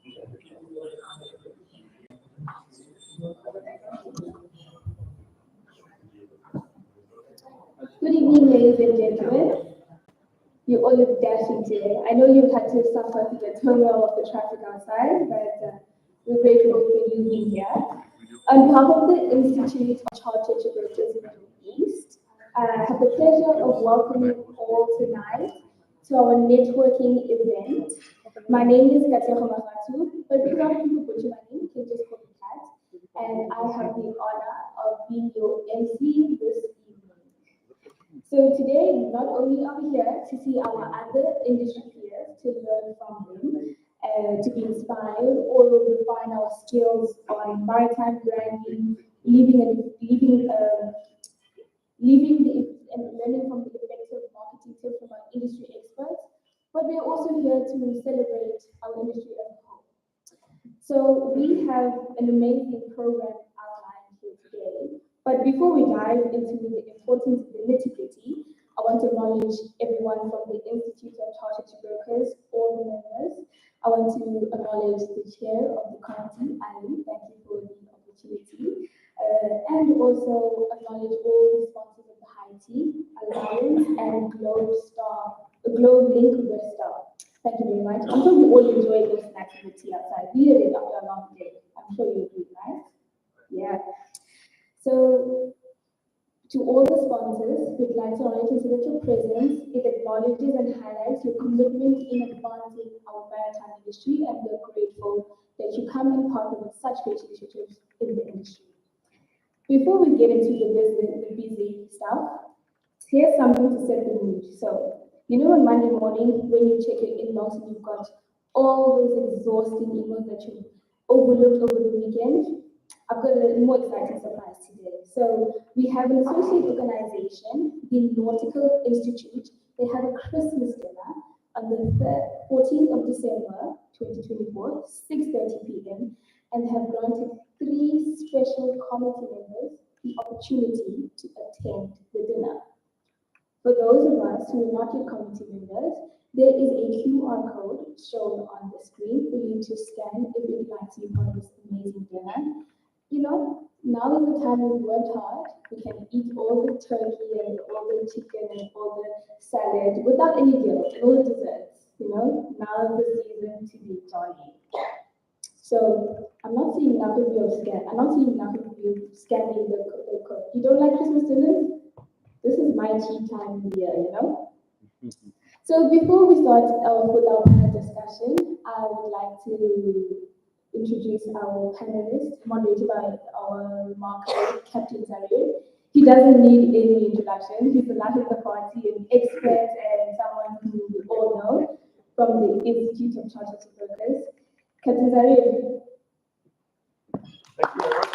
Good evening, ladies and gentlemen. You all look dashing today. I know you've had to suffer through the turmoil of the traffic outside, but we're grateful for you being here. On behalf of the Institute of Chartered Brokers in the Middle East, I have the pleasure of welcoming you all tonight to our networking event. My name is Capt, but because other people butcher my name, you can just call me Cat. And I have the honor of being your MC this evening. So today, not only are we here to see our other industry peers, to learn from them, to be inspired, or refine our skills on maritime branding, and learning from the effective marketing tips from our industry experts. But we are also here to celebrate our industry as a whole. So we have an amazing program outlined here today. But before we dive into the importance of the nitty-gritty, I want to acknowledge everyone from the Institute of Chartered Brokers, all the members. I want to acknowledge the chair of the committee, Ali. Thank you for the opportunity. And also acknowledge all the sponsors of the Haiti Alliance and Globe Link Star. Thank you very much. I'm sure we all enjoy those snacks and tea outside. We did it after a long day. I'm sure you agree, right? Yeah. So, to all the sponsors, we'd like to honor you that your presence, it acknowledges and highlights your commitment in advancing our maritime industry, and we're grateful that you come and partner with such great initiatives in the industry. Before we get into the busy stuff, here's something to set the mood. So, you know, on Monday morning, when you check your inbox and you've got all those exhausting emails that you overlooked over the weekend, I've got a more exciting surprise today. So we have an associate organization, the Nautical Institute. They have a Christmas dinner on the 14th of December, 2024, 6:30 p.m. and have granted 3 special committee members the opportunity to attend the dinner. For those of us who are not yet committee members, there is a QR code shown on the screen for you to scan if you'd like to be part of this amazing dinner. You know, now is the time we've worked hard, we can eat all the turkey and all the chicken and all the salad without any guilt, and all the desserts, you know, now is the season to be jolly. So I'm not seeing enough of you scanning the code. You don't like Christmas dinners? This is my cheat time of the year, you know? So before we start with our panel discussion, I would like to introduce our panelist, moderated by our remarkable Captain Zarir. He doesn't need any introduction. He's the life of the party, an expert and someone who we all know from the Institute of Chartered Brokers. Captain Zarir. Thank you very much.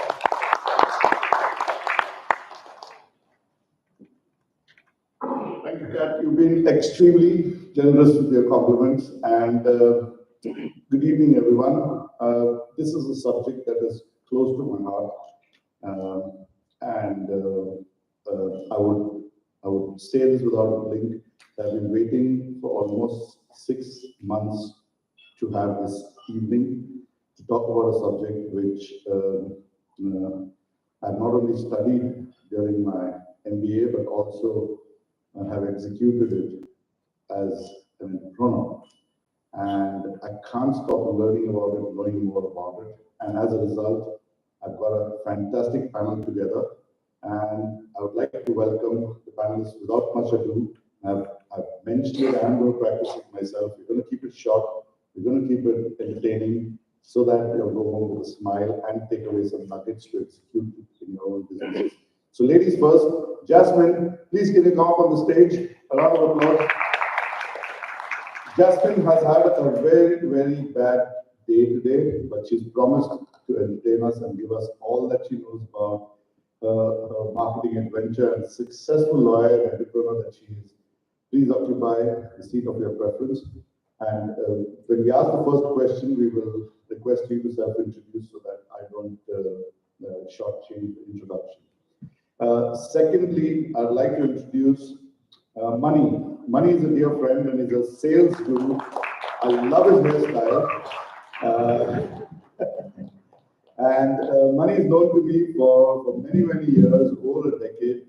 Thank you, Kat. You've been extremely generous with your compliments, and good evening, everyone. This is a subject that is close to my heart, and I would say this without a blink. I've been waiting for almost 6 months to have this evening to talk about a subject which I've not only studied during my MBA but also have executed it as an entrepreneur. And I can't stop learning about it, learning more about it. And as a result, I've got a fantastic panel together. And I would like to welcome the panelists without much ado. I've mentioned it, I'm going to practice it myself. We're going to keep it short. We're going to keep it entertaining so that you'll go home with a smile and take away some nuggets to execute in your own businesses. So ladies first, Jasmin, please can you come up on the stage? A round of applause. Jasmin has had a very, very bad day today, but she's promised to entertain us and give us all that she knows about her marketing adventure and successful lawyer and entrepreneur that she is. Please occupy the seat of your preference. And when we ask the first question, we will request you to self-introduce so that I don't shortchange the introduction. Secondly, I'd like to introduce Mani. Mani is a dear friend and is a sales guru. I love his hairstyle. And money is known to me for many, many years, over a decade,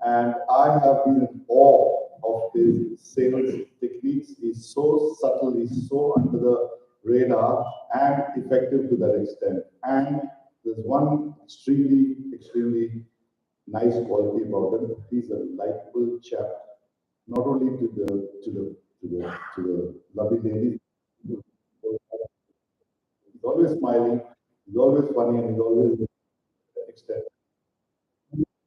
and I have been in awe of his sales techniques. He's so subtle, he's so under the radar and effective to that extent. And there's one extremely, extremely nice quality about him. He's a likable chap, not only to the lovely ladies. He's always smiling, he's always funny, and he's always extended.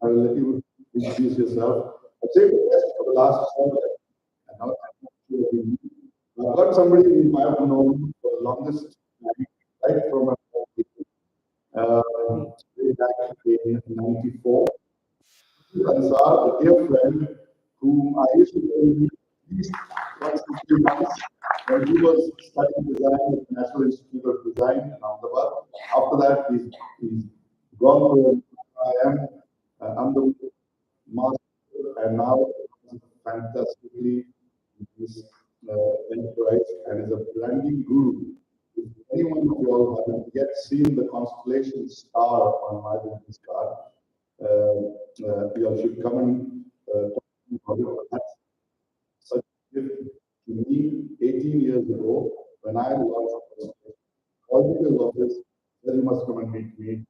I will let you introduce yourself. I've saved the best for the last 7 years. And now I'm sure I've got somebody whom I have known for the longest time, right from way back in '94. Ansar, a dear friend, whom I used to know at least once in 3 months when he was studying design at the National Institute of Design in Ahmedabad. After that, he's gone to I'm the master, and now fantastically this enterprise and is a branding guru. If anyone of you all haven't yet seen the Constellation star on my business card, you all should come and talk about it. That's such a gift to me 18 years ago when I launched Constellation. All his office, then you must come and meet me.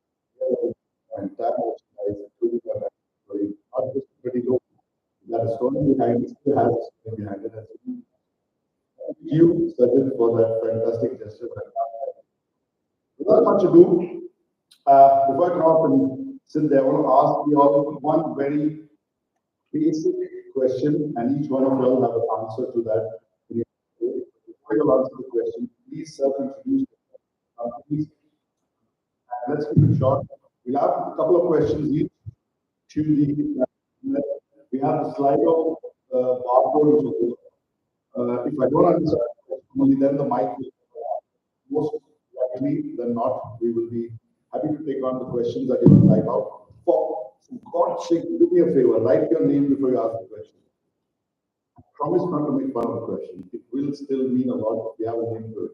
Entire guys, including my backstory, not just pretty low. That a story behind it, still has a story behind it. Thank you, Sajith, for that fantastic gesture. Without much ado, before I come up and sit there, I want to ask you all one very basic question, and each one of you all have an answer to that. Before you answer the question, please self-introduce yourself. Please, let's keep it short. We'll have a couple of questions each. We have the Slido barcode. If I don't understand, only then the mic will most likely than not, we will be happy to take on the questions that you will type out. For God's sake, do me a favor, write your name before you ask the question. I promise not to make fun of the question. It will still mean a lot if you have a name to it.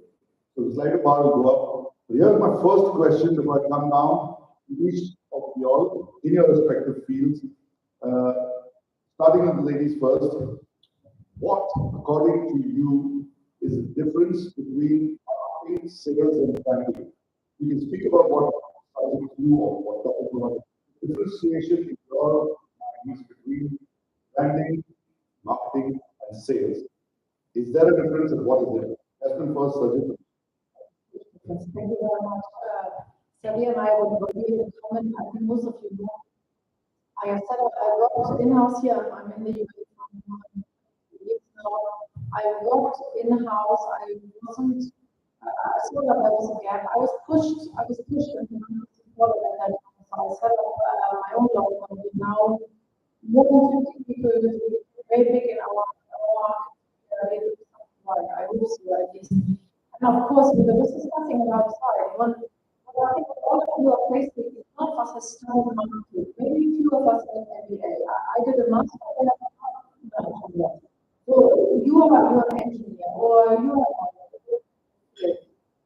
So the Slido bar will go up. So here's my first question before I come down. Each of you all in your respective fields, starting with the ladies first. What, according to you, is the difference between marketing, sales, and branding? You can speak about what you or what topic you want. Differentiation in your minds between branding, marketing, and sales. Is there a difference, and what is it? Jasmin first, Sajith. Yes, thank you very much. Zarir and I would agree in common. I think most of you know. I have said I worked in-house here. I'm in the UK for years now. I worked in-house. I wasn't. I saw that there was a gap. I was pushed into follow that. So I set up my own law company. Now more than 50 people, very big in our market. I hope so at least. And of course, we were discussing about sorry. I think all of you are facing, none of us has studied marketing. Maybe few of us in MBA. I did a master in management. So you are an engineer or you are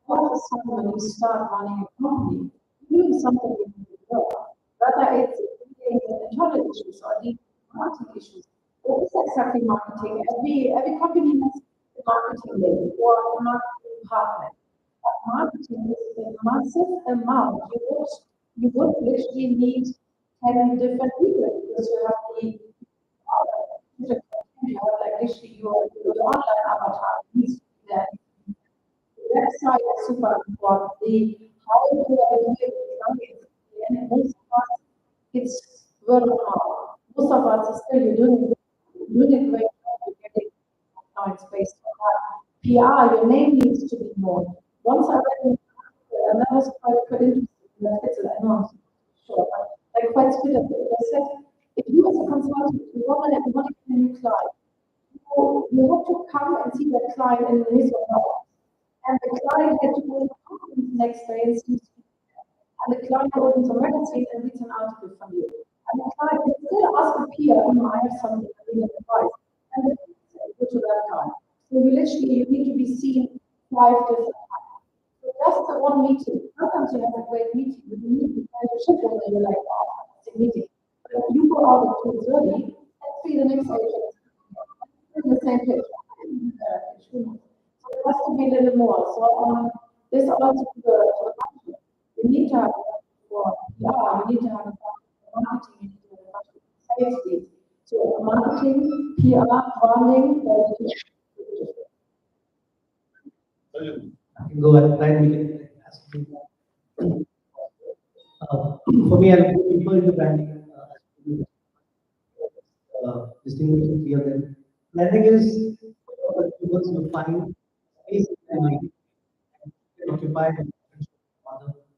all of a sudden when you start running a company, doing something you can do. Whether it's internal issues or the marketing issues. What is exactly marketing? Every company has a marketing lady or a marketing department. Marketing is a massive amount. You would literally need 10 different people because you have you have like literally your online avatar needs to be there. The website is super important. How you are doing it, and most of us, it's word of mouth. Most of us are still doing a great job of getting clients based on that. PR, your name needs to be known. Once I read and that was quite interesting. I know I'm sure, but like quite specific. I said, if you as a consultant, you want a new client, you have to come and see that client in his or her office. And the client had to go to the conference the next day and see. And the client opens a magazine and reads an article from you. And the client can still ask a peer, I have something, I need advice. And then go to that guy. So you need to be seen 5 different times. So just the one meeting. Sometimes you have a great meeting, but you need to plan your schedule and you're like, oh, it's a meeting. But if you go out at 2:30 and see the next day, in the same page. So it has to be a little more. So this also the budget. We need to have for yeah, we need to have marketing, we need to have safety. So marketing, PR, branding, I can go and try and make it as for me, I look people into branding, distinguishing three of them. Branding is once you find space in their mind and occupy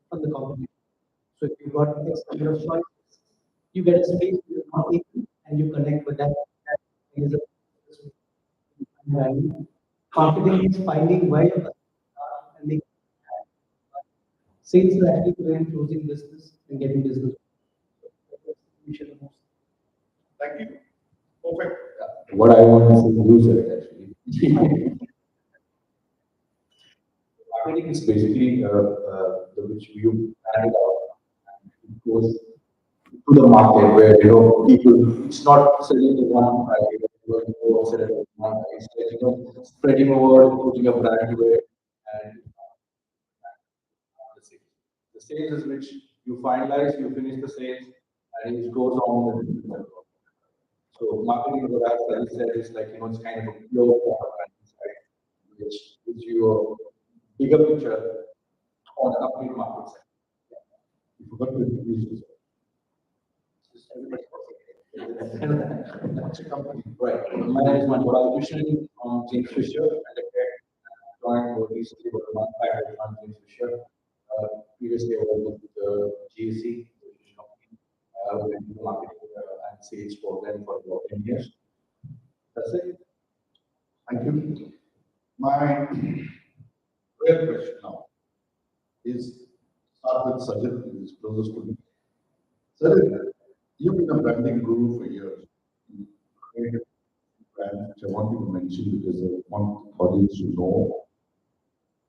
from the competition. So if you've got X number of choices, you get a space with the competition and you connect with that. That is a branding. Marketing is finding where your customers are and making sales is actually going and closing business and getting business. Thank you. Perfect. What I want to say to you, sir, actually. Marketing is basically the which you hand it out and it goes to the market where people. It's not selling in one price. It's like, spreading over, putting a brand to it, and the sales. The sales is which you finalize, you finish the sales, and it goes on with. So marketing, what I said, is like, it's kind of a pure branding side, which gives you a bigger picture on a complete market side. You forgot to introduce yourself. Just everybody's perfect. What's your company? Right. My name is Balakrishnan from James Fisher, and I joined more recently about a month back. I joined James Fisher. Previously, I was with the GSC, in marketing and sales for them for about 10 years. That's it. Thank you. My real question now is start with Sajith, who is closest to me. Sajith, you've been a branding guru for years. You created brands which I want you to mention because I want the audience to know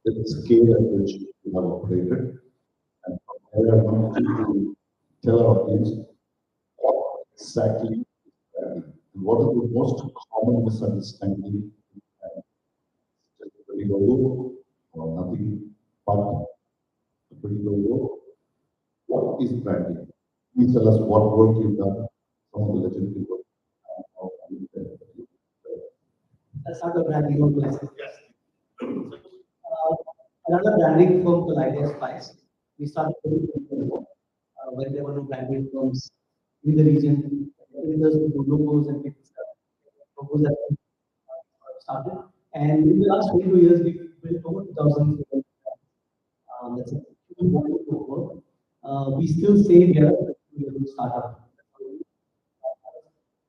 the scale at which you have operated. And from there, I want you to tell our audience what exactly is branding and what is the most common misunderstanding. Just a pretty logo or nothing but a pretty logo. What is branding? Please tell us what work you've done, some of the legendary work, and how you did it. That's not a branding of license. Another branding firm called Idea Spice. We started when there were no branding firms in the region. There's logos and people logos that started. And in the last 22 years, we've built over 2,000. That's a huge volume of work. We still say we are a startup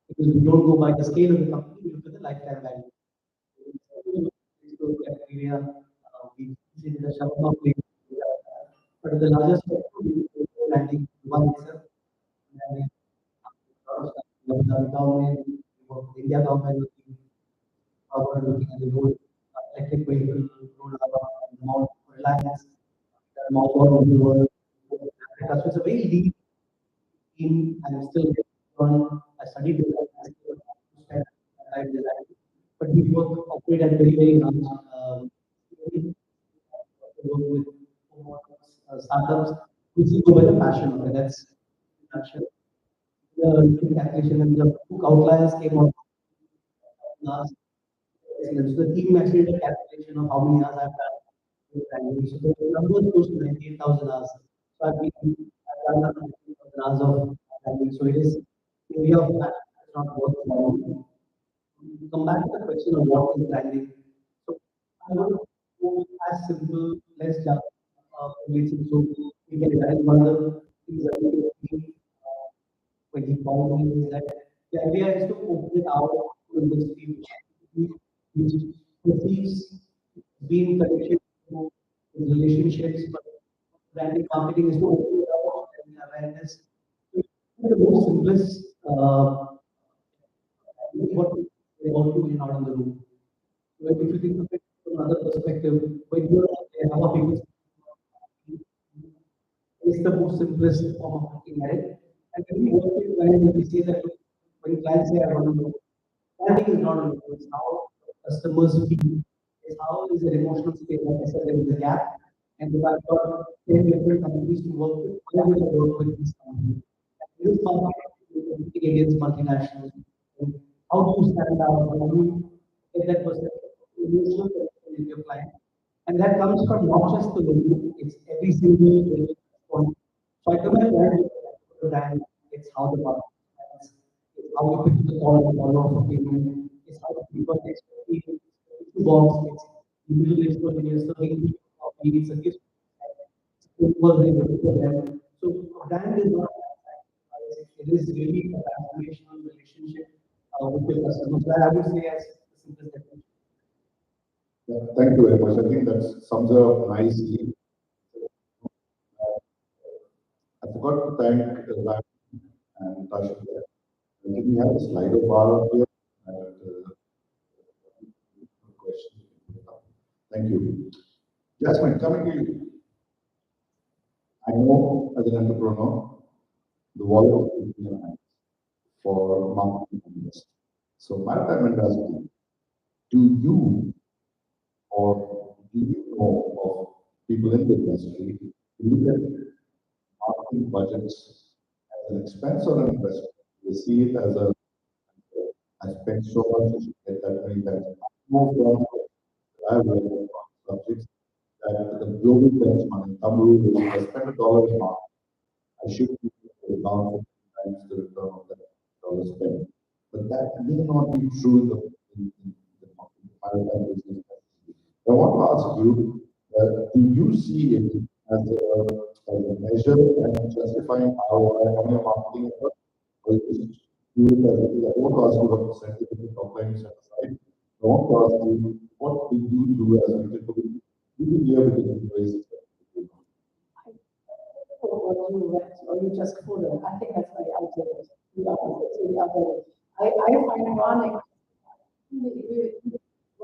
because we don't go by the scale of the company, we look at the lifetime value. Cafeteria, we sit in the shop of but the largest landing one itself. The government, India government, looking at the road, electric vehicle, road amount reliance, the amount of the world. So it's a very deep team and still on. I studied design, but we work operate at very large. Work with startups which go by the passion of it. That's passion. The calculation and the book outliers came out last. So the team actually did a calculation of how many hours I've done. So the number is close to 98,000 hours. So I've done 98,000 hours of planning. So it is area of passion. It's not work for come back to the question of what is branding. So I'm going to go as simple, less just so we can realize one of the things that we do when he found me is that the idea is to open it out to industry which perceives being connected to relationships, but branding marketing is to open it out and awareness. The most simplest what they want to be out in the room. But if you think of it from another perspective, when you're out there, how are people? It's the most simplest form of looking at it. And when we work with clients, we say that when clients say, I want to know, branding is not a logo, it's how customers feel, it's how is their emotional state, like I said, there is a gap. And if I've got 10 different companies to work with, why would I work with this company? This market is competing against multinationals. And how do you stand out? How do you get that perception, emotional connection with your client? And that comes from not just the logo, it's every single one. So I comment brand, it's how the market stands, it's how you pick the call of a payment, it's how people expect box, it's usually it's for years, so it's a gift. It was very good for them. So brand is not it is really a transformational relationship with your customers. That I would say as simple as that. Yeah, thank you very much. I think that sums it up nicely. I forgot to thank Ryan and Tasha there. Can we have a Slido bar up here? Question. Thank you. Jasmin, coming to you. I know as an entrepreneur, the wallet is in your hands for marketing business. So maritime industry, do you or do you know of people in the industry who look at marketing budgets as an expense or an investment? They see it as a I spent so much to get that many times. More from I've read on subjects that the global benchmark in thumb rule is I spend $1 in marketing. I should be around 50 times the return on that dollar spent. But that may not be true in the maritime business. I want to ask you, do you see it as a measure and justifying ROI on your marketing effort? Or you just do it as I want to ask you what percentage of the top line you set aside. I want to ask you, what do you do as a typical year with the employees? What you read, or you just quoted, I think that's very outdated. It's really outdated. I find running,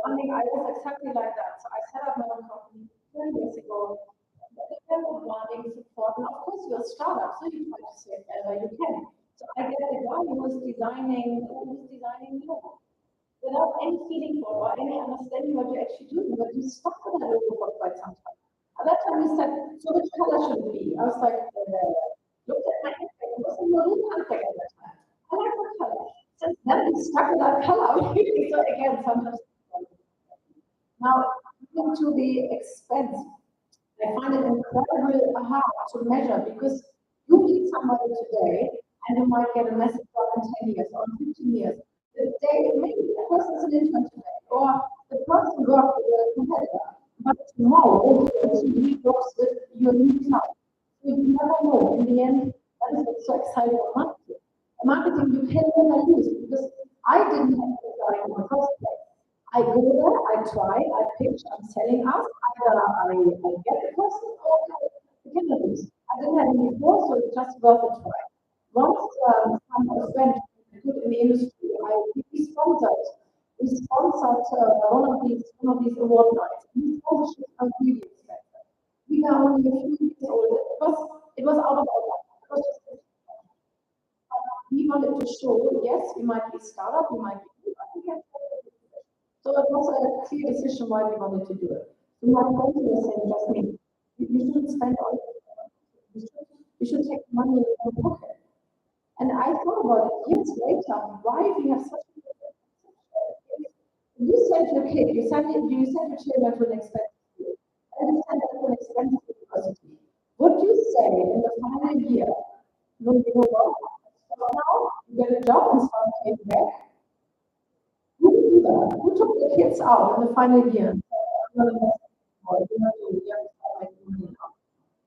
I was exactly like that. So I set up my own company 20 years ago. The kind of running support, and of course you're a startup, so you try to save wherever you can. So I get a guy who was designing logo without any feeling for or any understanding what you're actually doing, but you stuck with that logo for quite some time. At that time, he said, so which color should it be? I was like, look at my handbag. It was a maroon handbag at that time. I like the color. Since then, we stuck with that color. So again, sometimes. Now, coming to the expense, I find it incredibly hard to measure because you meet somebody today and you might get a message in 10 years or 15 years. The day, maybe the person is an intern today or the person worked with a competitor. But tomorrow, he works with your new client. So you never know. In the end, that is what's so exciting about marketing. Marketing, you can never lose because I didn't have to start in the first place. I go there, I try, I pitch, I'm selling us, I get the person, or I cannot lose. I didn't have it before, so it's just worth a try. Once some friend good in the industry, we sponsored one of these award nights. These sponsorships are really expensive. We were only a few years old. It was out of our life. It was just we wanted to show, yes, we might be startup, we might be but we can. So it was a clear decision why we wanted to do it. So my friend was saying, Jasmin, you shouldn't spend all your money. You should take money in your pocket. And I thought about it years later, why we have such a you send your kid, you send your children to an expensive school, and you send them to an expensive university. Would you say in the final year, no, you know what? So now you get a job and start paying back? Who would do that? Who took the kids out in the final year?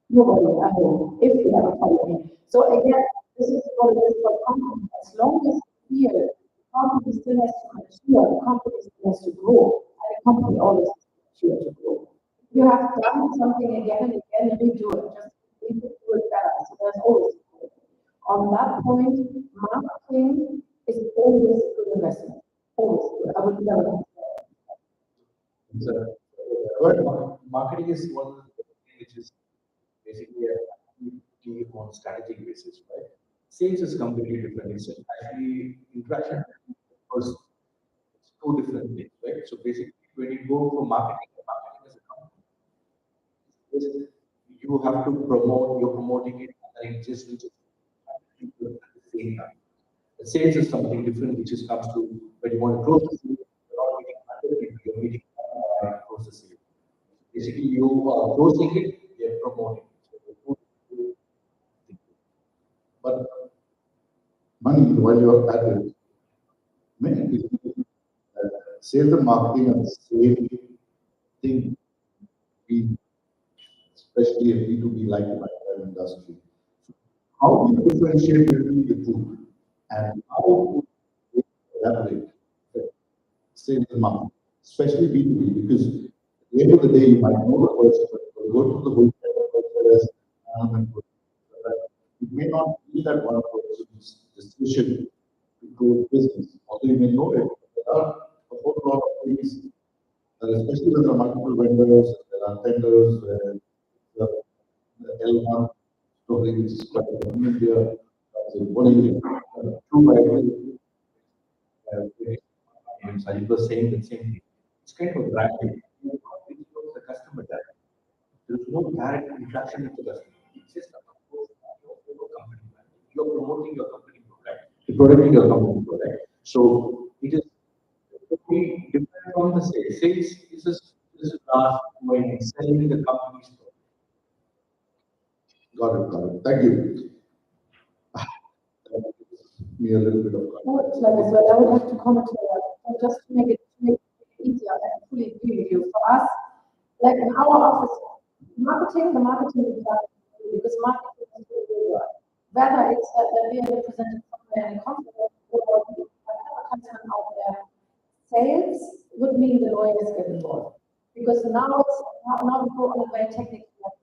Nobody, I know, if you have a company. So again, this is what it is for companies. As long as you feel company still has to mature, the company still has to grow, and the company always has to mature to grow. You have done something again and again, redo it, just need to do it better. So there's always growth. On that point, marketing is always a good investment. Always good. I would never So, marketing is one of the things which is basically on strategic basis, right? Sales is completely different. It's actually interaction. First, it's two different things, right? So basically, when you go for marketing, marketing is a company. You have to promote, you're promoting it and it just reaches people at the same time. The sales is something different, which is comes to when you want to close the sale, you're not meeting 100 people, you're meeting to close the sale. Basically, you are closing it, they're promoting it. So the two things. But money, while you're at it, many people, sales and marketing are the same thing, we, especially a B2B like the maritime industry. How do you differentiate between the two? And how would you elaborate sales and marketing, especially B2B? Because at the end of the day, you might know the person, but you go to the wholesalers, you may not be that one person's decision to go business, although you may know it. There are a whole lot of things, especially when there are multiple vendors, there are tenders, the L1 story, which is quite prominent here. What do you think? True, I agree. And Sajith was saying the same thing. It's kind of branding. You know, the customer direct. There is no direct interaction with the customer. It's just a your company brand. You're promoting your company product. You're protecting your company product. So it is totally different from the sales. Sales is a class when selling the company's product. Got it. Thank you. That gives me a little bit of Well, context. like as well, I would have to comment on that, just to make it easier. I fully agree with you. For us, like in our office, the marketing is done because marketing is really good. Whether it's that we are represented somewhere in a conference or advertisement out there, sales would mean the lawyers get involved. Because now we go on a very technical level.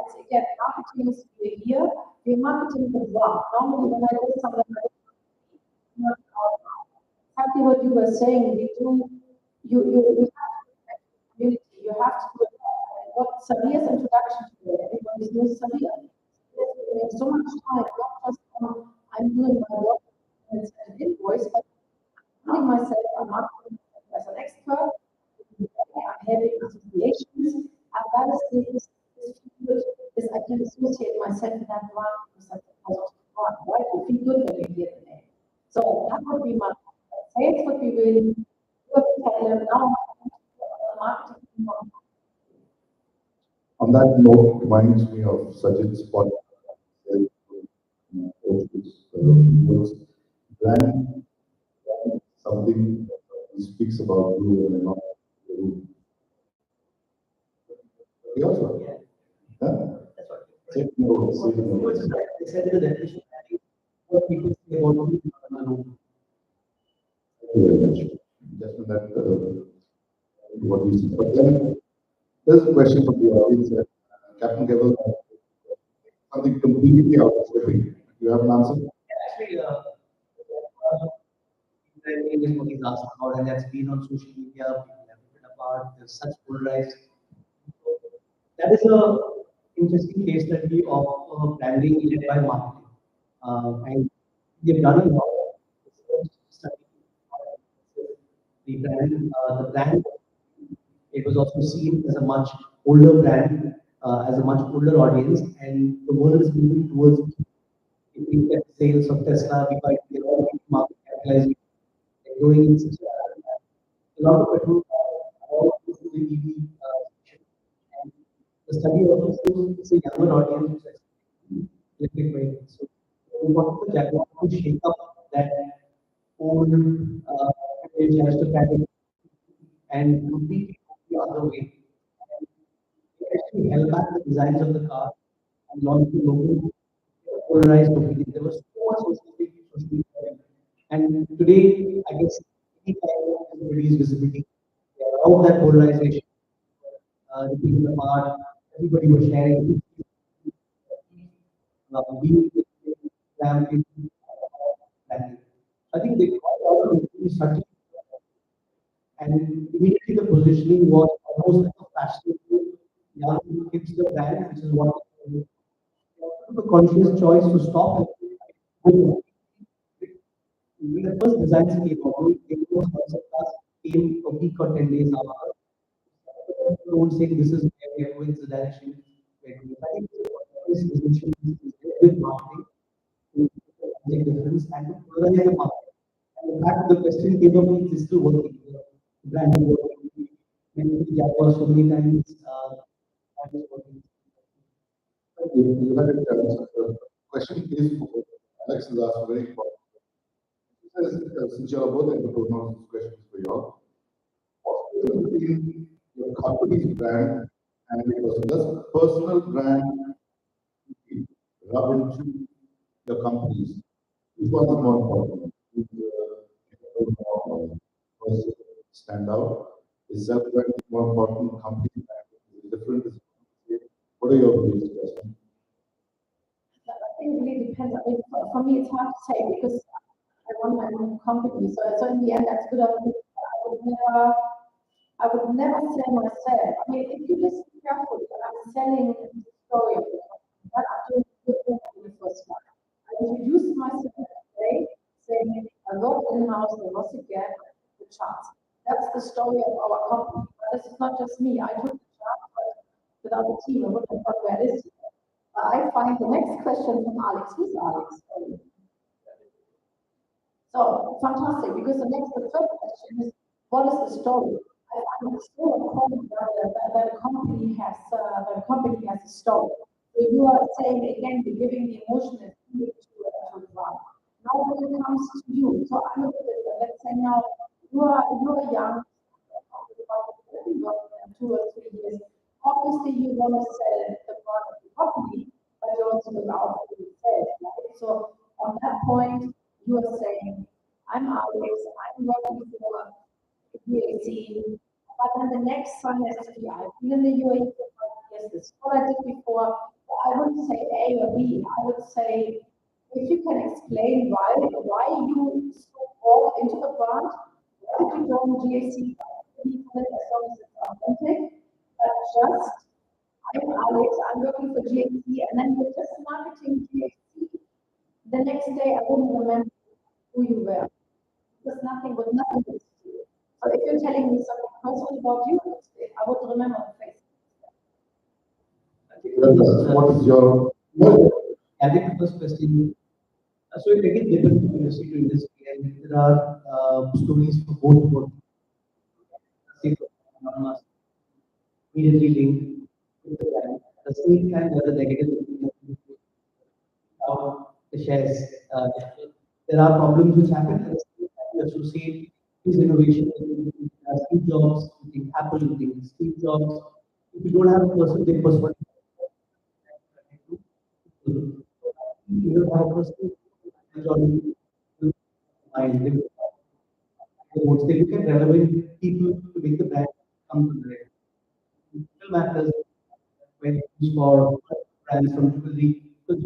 It's again, marketing is we're here, we're marketing the one. Normally when I go somewhere, not exactly what you were saying, you have to community, you have to do it. What Zarir's introduction today, everybody knows Zarir. There's so much time, not just on I'm doing my work and it's an invoice, but putting myself on marketing as an expert, I'm having associations, and that is this I can associate myself with that one because that's a positive one, right? You feel good when you hear the name. So that would be my sales would be really good now marketing. On that note, reminds me of Sajith's podcast, words. Brand is something that he speaks about you and not you. Yours one? Yeah, Huh? that's what. Take notes, take It's notes. right. They said the definition of what people say about you in the room. Thank you very much. Jasmin, that what you said. But then there's a question from the audience. Captain Gavel, something completely out of script. You have an answer? Actually, branding is what he's asked about, and that's been on social media. People have written apart. There's such polarized. That is a interesting case study of branding led by marketing, and they've done a lot of research study. The brand, it was also seen as a much older brand, as a much older audience, and the world is moving towards if we get sales of Tesla, we might get all the market capitalization and growing in such a lot of petrol all goes to the EV section. And the study also shows it's a younger audience who's actually electric vehicles. So we want the Jaguar to shake up that old aristocratic and completely go the other way. And it actually held back the designs of the car and launched the logo polarized opinion. There was so much social media. And today, I guess, any kind of everybody's visibility, all that polarization, ripping apart, everybody was sharing. Being family, I think they got out of such and immediately the positioning was almost like a fashionable young hipster brand, which is what took a conscious choice to stop and when the first designs came out, the first concept class came a week or 10 days after. Don't say this is where we are going, this is the direction we're going. I think this decision is with marketing to make a difference and to polarize the market. And the fact that the question came up is still working. The brand is working. Many Jaguar so many times, that is working. You had it, the question is, Alex has asked a very important. Since you are both entrepreneurs, this question is for you all. What's the difference between your company's brand and your personal? Does personal brand rub into your companies? Which one is more important? Which, person stand out? Is self-brand more important? Company brand is different? What are your views, Jasmin? I think it really depends. I mean, for me, it's hard to say because I run my own company. So in the end, that's good. I would never sell myself. I mean, if you listen carefully, I'm selling the story of the company. That I'm doing good thing in the first one. I introduced myself today, saying I worked in-house, there was a gap, the chance. That's the story of our company. But this is not just me. I took the chance, but without the team, I wouldn't have got where it is. I find the next question from Alex. Who's Alex? So fantastic, because the third question is, what is the story? I find it's still a common that a company has a story. So you are saying again, you're giving the emotional feeling to the brand. Now when it comes to you, so I'm a bit, let's say now you are young, you've been working 2 or 3 years. Obviously, you want to sell the brand of the company, but you also look out for yourself, right? So on that point, you are saying, I'm Alex, I'm working for UAC, but then the next one has to be, I've been in the UAE for 5 years, this is what I did before. I wouldn't say A or B, I would say, if you can explain why you bought into the brand, why did you join GAC, as long as it's authentic, but just, I'm Alex, I'm working for GAC, and then you're just marketing GAC. The next day, I wouldn't remember who you were. Because nothing with nothing to do. So if you're telling me something personal about you, I would remember the face. What is your? I think the first question. So it again depends from industry to industry, and there are stories for both worlds. Say for anonymous, immediately linked with the brand. At the same time, there are negative the shares. There are problems which happen at the same time. You associate his innovation with Steve Jobs, you think Apple, you think Steve Jobs. If you don't have a person, they persuade you don't have a person, mind. They look at relevant people to make the brand come to life. Still matters when it's for brands from people because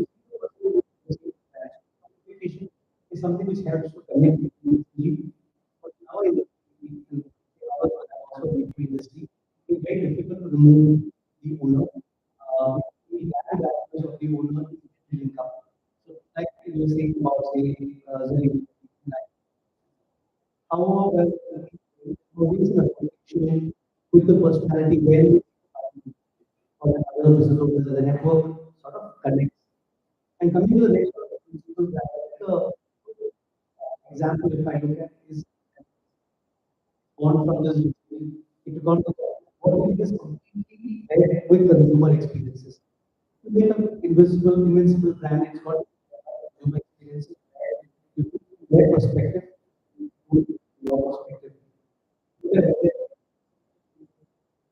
communication is something which helps to connect people easily. But now in the also between industry, it's very difficult to remove the owner. The brand aspects of the owner is link up. So like you were saying about say Zarir, however, provides an application with the personality where or other business owners as a network sort of connects. And coming to the next one, the example if I look at is born from this, it gone to what it is completely paired with consumer experiences. To make an invincible brand, it's got consumer experiences paired with their perspective, to your perspective.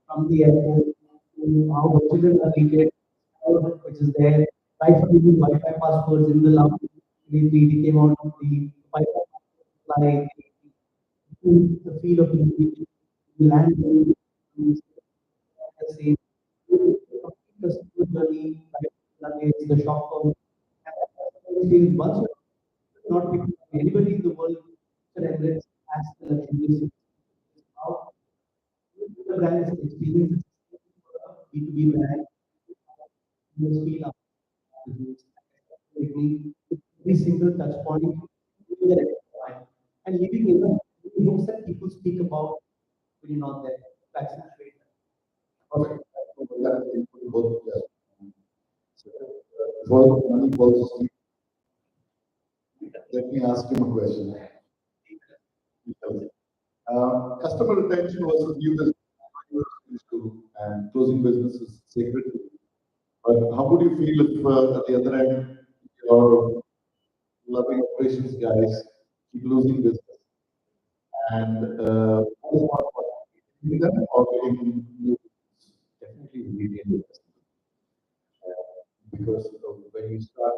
From the airport to how the children are treated, which is there, right from using Wi-Fi passwords in the last they came out of the Wi-Fi like the feel of the land, the same customer journey, luggage, the shop for once you're not picking anybody in the world, the Emirates has the luxury how the brand is experience B2B brand, you feel up. every single touch point, and leaving looks that people speak about when you're not there. That's it. Okay. Both, yes. So, before Mani falls asleep, let me ask him a question. Customer retention was viewed as to and closing business is sacred. But how would you feel if at the other end your loving operations guys keep losing business? And what is more important, getting them or getting new business? Definitely retain the customer. Because when you start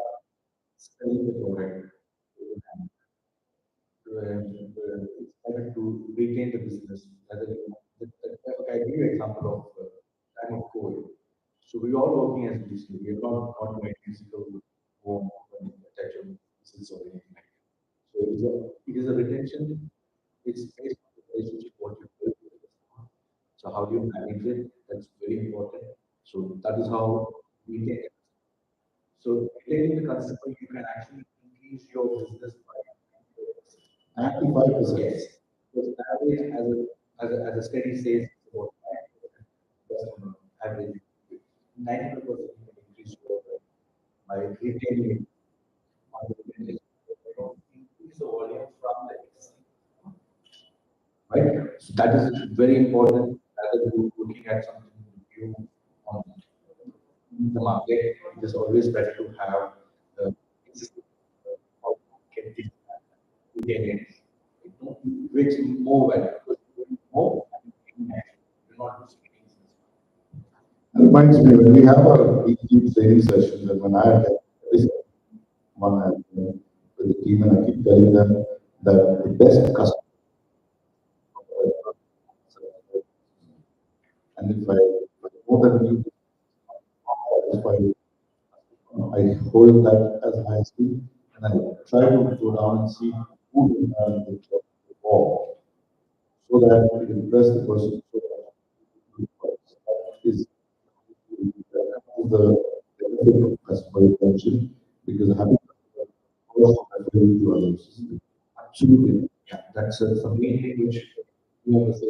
selling the product, it's better to retain the business rather than, I give you an example of time of COVID. So we all working as digital. We are not going physical home when attach a business or anything like that. So it is a retention. It's based on the relationship what you build with the customer. So how do you manage it? That's very important. So that is how we take it. So retaining the customer, you can actually increase your business by 95%. yes. Because average as a steady sales is about 5% customer average. 95% you can increase your by retaining it on the retention. Increase the volume from the existing customer. Right? So that is very important rather than looking at something new on the market. It is always better to have the existing get this retain it. Which more value because you do more and you gain action. You're not losing anything. That reminds me, when we have our weekly training sessions, and when I get this one with the team, and I keep telling them that the best customer, and if I know that you satisfied, I hold that as high esteem, and I try to go down and see who will have the job before, so that we can impress the person. So that is the benefit of customer retention, because having customer also referring to others. Absolutely. Yeah, that's the main thing which you have to say.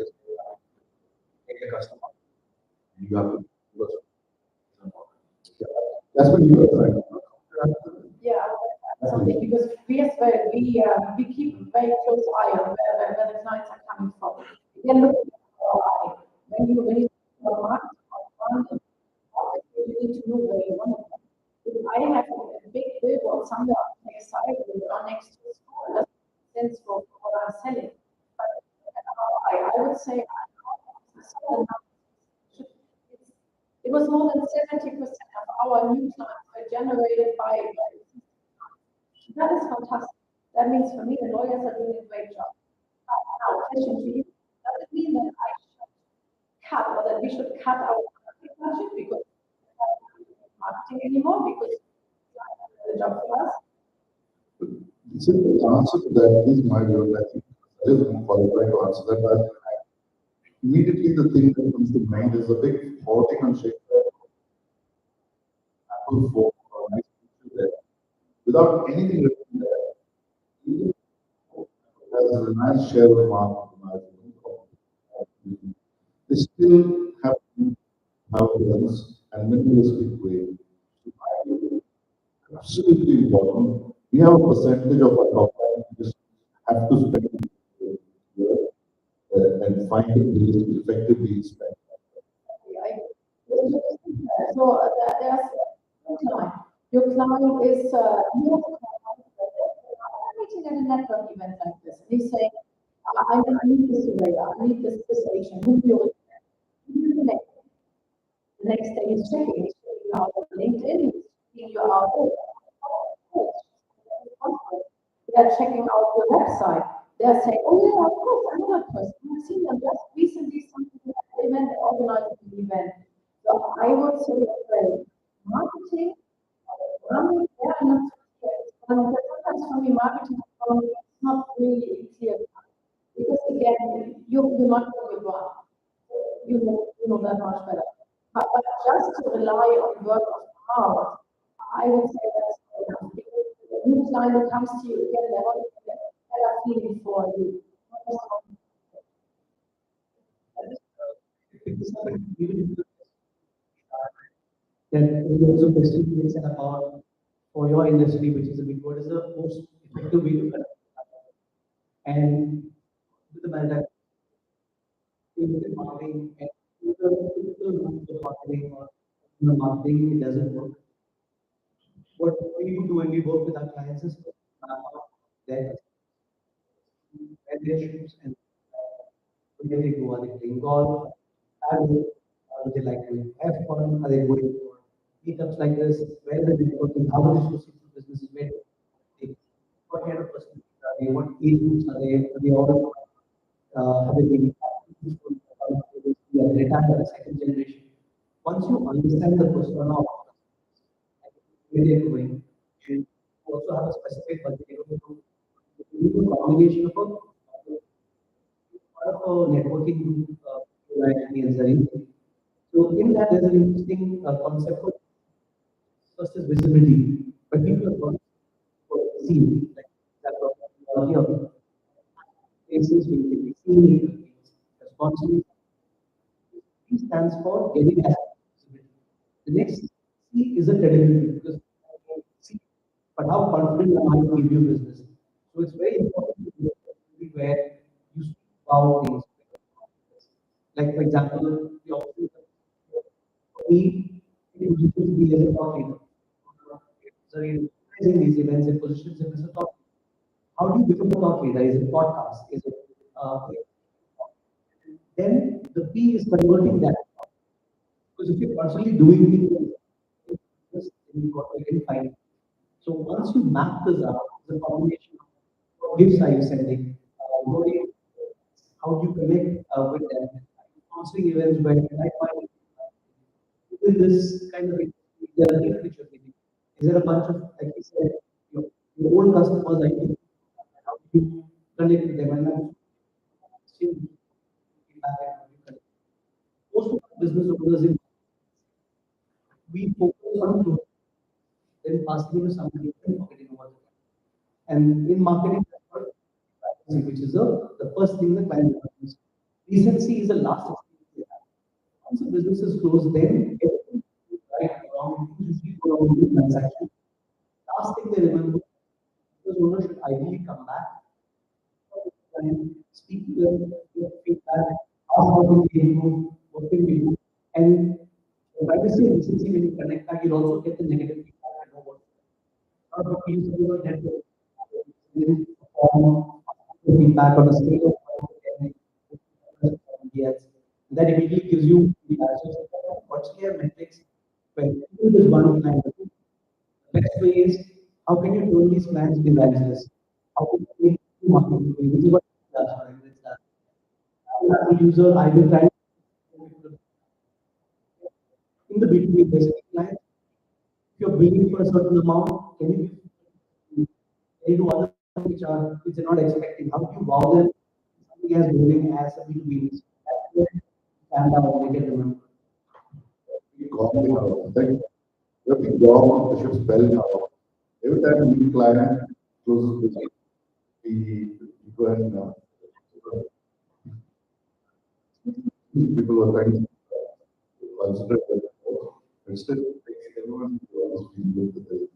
Take the customer. You have to because That's what you are right. Yeah, I would like to add something because we as well, we keep a very close eye on where the clients are coming from. We are looking at our eye. When you market on one, you need to know where you want to go. If I have a big billboard somewhere on the side or next to a store, it doesn't make sense for what I'm selling. But I would say it was more than 70% of our new clients were generated by that is fantastic. That means for me, the lawyers are doing a great job. Now, question to you, does it mean that I should cut or that we should cut our marketing budget because we don't have marketing anymore because it's the job for us? The simple answer to that is my view. I think I is more qualified to answer that. But immediately the thing that comes to mind is a big hoarding on Shakespeare, Apple phone, or nice picture there, without anything written there. Even has a nice share of the market, they still have balance and minimalistic way. So I think it's absolutely important. We have a percentage of our top line, we just have to spend and find it really effectively spent. So there's your client. Your client is your meeting at a network event like this, and he's saying, I need this surveyor, I need this agent, who do you recommend? Who do you connect with? The next day he's checking you out on LinkedIn, he's checking you out. They're checking out your website. They're saying, oh yeah, of course, I know that person. I've seen them just recently something at the event, organizing an event. So I would say marketing, running, yeah, not sometimes for me, marketing is not really clear because again, you're not on your brand. You know that much better. But just to rely on word of mouth, I would say that's enough. Because the new client who comes to you, again, they want to get a better feeling for you. Not just on- Then there was a question you said about for your industry, which is a big, what is the most effective way to connect? And with the matter, in marketing and the typical route of marketing or marketing, it doesn't work. What we do when we work with our clients is map out their where their shoots and where they go. Are they playing golf? Are they like to have fun? Are they going for meetups like this? Where are they working? How are they sourcing for businesses? Where they, what kind of person are they? What age groups are they? Are they all have they been retired second generation? Once you understand the persona of where they're going, you also have a specific budget. You do a combination of a networking group, Irani and Zarir. So in that, there's an interesting concept of first is visibility, but people are not seen. Like that here, faces will be seen. Responsibility C stands for getting as visibility. The next C is a credibility because C, but how confident am I to give you business? So it's very important to be where you speak about things. Like for example, the option for me, it used to be as a thought leader. So in organizing these events, it positions him as a thought leader. How do you become a thought leader? Is it podcast? Is it then the P is converting that. Because if you're constantly doing things, then you've got to identify. So once you map this out, the combination of what gifts are you sending, how do you connect with them, sponsoring events where I find within this kind of is there a gift which you're giving? Is there a bunch of, like you said, your old customers, I think, how do you connect with them? And I'm still feedback and how you connect. Most of the business owners in we focus on growth, then passing to somebody and forgetting about it. And in marketing, which is the first thing the client wants. Recency is the last experience they have. Once a business is closed, then everything is right wrong, things usually go wrong with the transaction. Last thing they remember, the owner should ideally come back and speak to them, give feedback, ask how can we improve, what can we do. And privacy and recency, when you connect back, you'll also get the negative feedback and know what. Not what you use your network. Form feedback on a scale of 1 to 10, yes. That immediately gives you feedback. So what's clear metrics when you do this one plan. The best way is how can you turn these plans into evangelist? How can you make marketing? Which is what it does, right? It's that. As a user, I will try in the B2B basic client. If you're billing for a certain amount, can you do other things which they're not expecting? How do you wow them? Something as billing as a B2B. That's where you stand out and they get remembered. Calling out. Like, the big job of the ship's bell now. Every time a new client closes business, we go and people are trying to consider that instead everyone who with the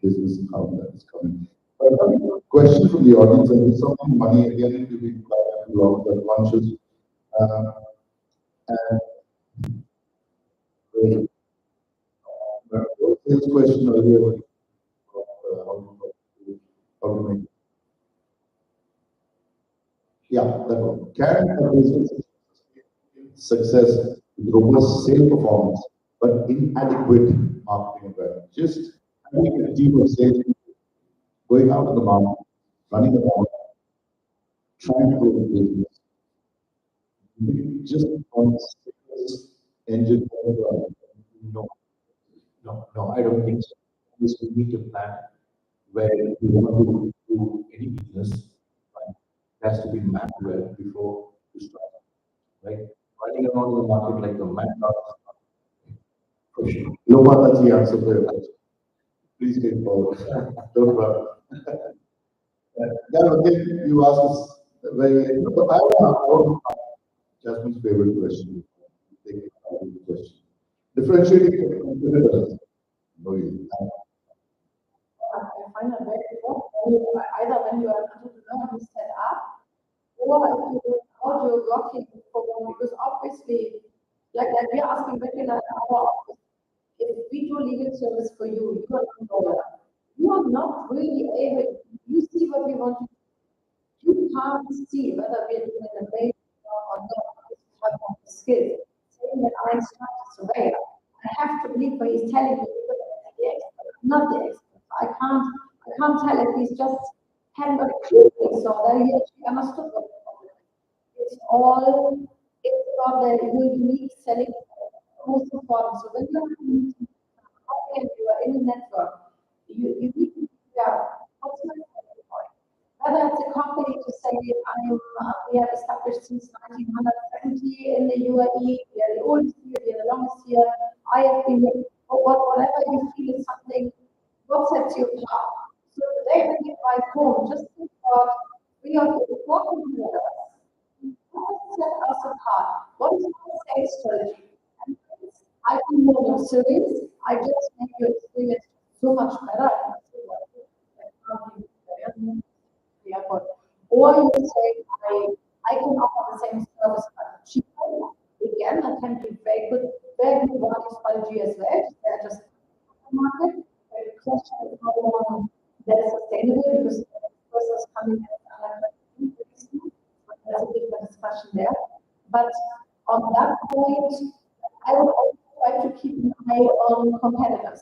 business account that is coming. But I have a question from the audience, and there's something money again if you've been too long, but one should and this question earlier how to make yeah, that one. Can a business success with robust sales performance, but inadequate marketing awareness? Just having a team of sales people going out in the market, running around, trying to grow the business. Just on sales engine, No, no, I don't think so. This we need a plan where we want to do any business, right? It has to be mapped well before you start, right? Running around in the market like a mad dog, for sure. Loma, that's the answer to your question. Please take forward. Don't run. Yeah, okay, you asked us very, but I want to Jasmine's favorite question. Take it out of the question. Differentiating competitors. No, you. I find that very important. Either when you are an entrepreneur who set up, or if you how you're working for one, because obviously, like we are asking regular in our office, if we do legal service for you, you are a lawyer. You are not really able, you see what we want to do. You can't see whether we are doing an amazing job or not, because you have all the skills. Saying that I'm not a surveyor, I have to believe what he's telling me because I'm the expert, I'm not the expert. I can't tell if he's just had a clue so that he actually understood what the problem is. It's about the unique selling most important. So when you are in a meeting, and you are in a network, you need to figure out what's my selling point. Whether it's a company to say, we have established since 1970 in the UAE, we are the oldest here, we are the longest here, I have been here, or whatever you feel is something, what sets you apart. So today when you drive home, just think about, we are walking together. What set us apart? What is our sales strategy? And I can more luxurious, I just make your experience so much better. Or you say, I can offer the same service but cheaper. Again, that can be very good value strategy as well. They're just market. The question is how long they're sustainable because the person is coming in that's a different discussion there. But on that point, I would also try to keep an eye on competitors.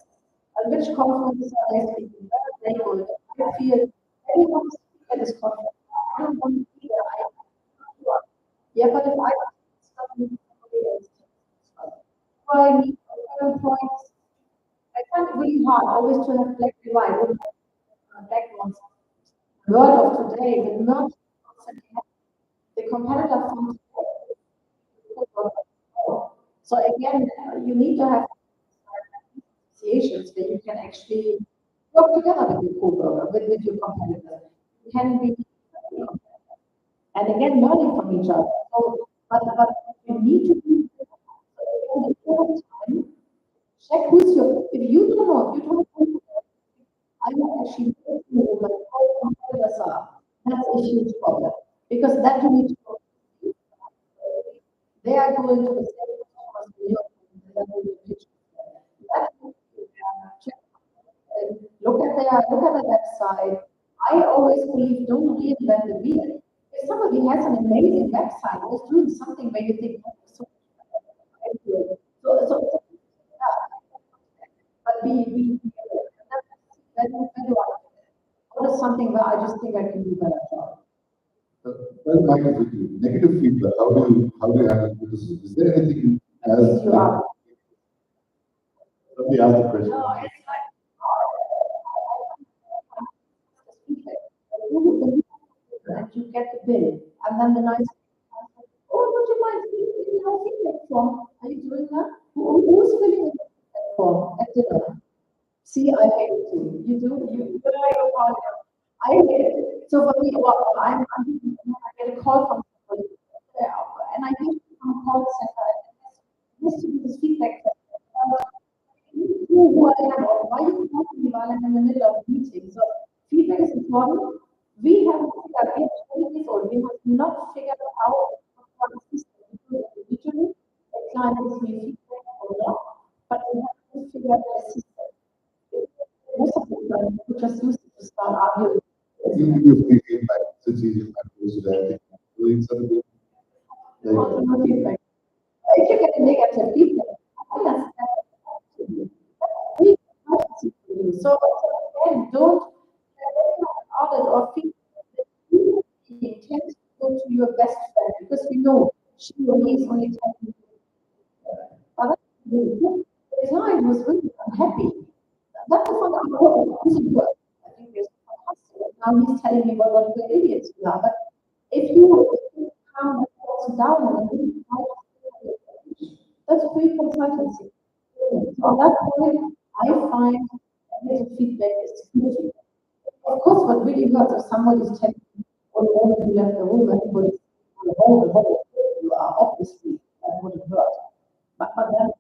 At which conferences are they speaking? Where are they going? I feel anyone speak at this conference. I don't want to be there. I'm not sure. Yeah, but if I somebody else, so I need points. I find it really hard always to have black and white. Black ones. The world of today will not constantly have the competitor from so again, you need to have associations where you can actually work together with your co-worker, with your competitor. You can be and again learning from each other. So, but you need to be all the time. Check who's your if you don't know, if you don't know I am actually know what all competitors are. That's a huge problem. Because that you need to they are going to the same customers we are they are going to pitch. That check look at the website. I always believe don't reinvent the wheel. If somebody has an amazing website, is doing something where you think, oh, so but we what is something where I just think I can do better job. Well, Mike is with you. Negative feedback. How do you handle criticism? Is there anything as You are. let me ask the question. No, it's like and you get the bill, and then the nice oh, would you mind filling out feedback form? Are you doing that? Who's filling in the feedback form at dinner? See, I hate it too. You do? You I hate it. So for me, well, I get a call from somebody, and I usually from a call center, and this to be this feedback who I am or why you calling me while I'm in the middle of a meeting. So feedback is important. We have figured, we are 20 years old, we have not figured out what the system is individually. A client gives me feedback or not, but we have to figure out the system. Most of the time, we just use it to start arguing. You give you free feedback. It's easy to use that. Doing something. Feedback. If you get a negative feedback, I understand. We have to do. So again, don't audit or feedback that you intend to go to your best friend because we know she or he is only telling you. But the client was really unhappy. That's the fun of the work. I think it's fantastic. Now he's telling me what the idiots we are. But if you calm the thoughts down and really try to that's free consultancy. So on that point, I find negative feedback is huge. Of course, what really hurts if someone is telling you, oh, you want to be left the room, everybody's on the whole, you are obviously, that would hurt. But then,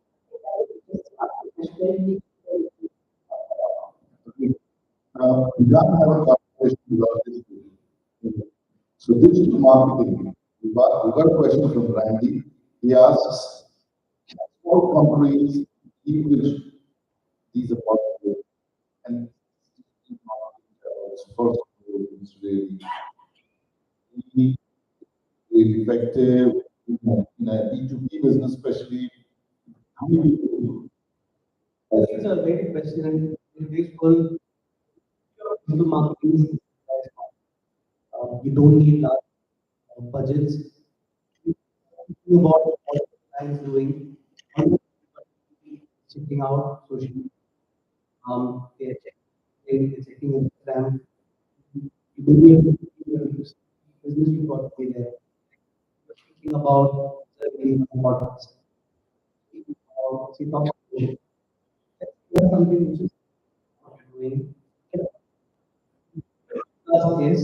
just very We can't have a conversation without this. So digital marketing, we got a question from Randy. He asks, small companies, which these are possible, and digital marketing first is really effective in a B2B business, especially. How many people? It's a very question and in this world, digital marketing is you don't need large budgets. Think about what I is doing, checking out social media, they're checking Instagram. You don't need to business, you got to be there. Thinking about the podcast, that's something which is doing. Plus is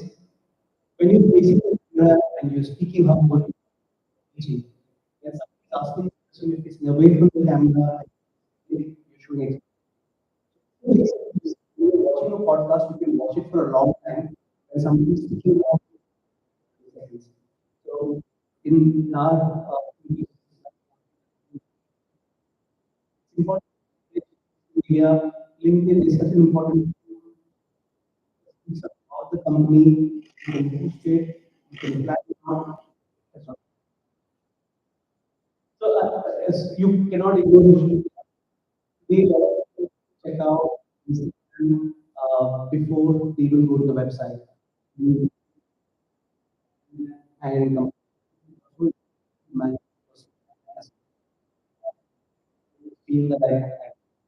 when you basically and you're speaking how much teaching. Yes, asking question if it's away from the camera, you should watching a podcast, you can watch it for a long time when somebody is speaking about seconds. So in our it's important media, LinkedIn is such an important piece of the company, you can boost it, you can plan it out. So as you cannot ignore they check out Instagram before they even go to the website. And feel that I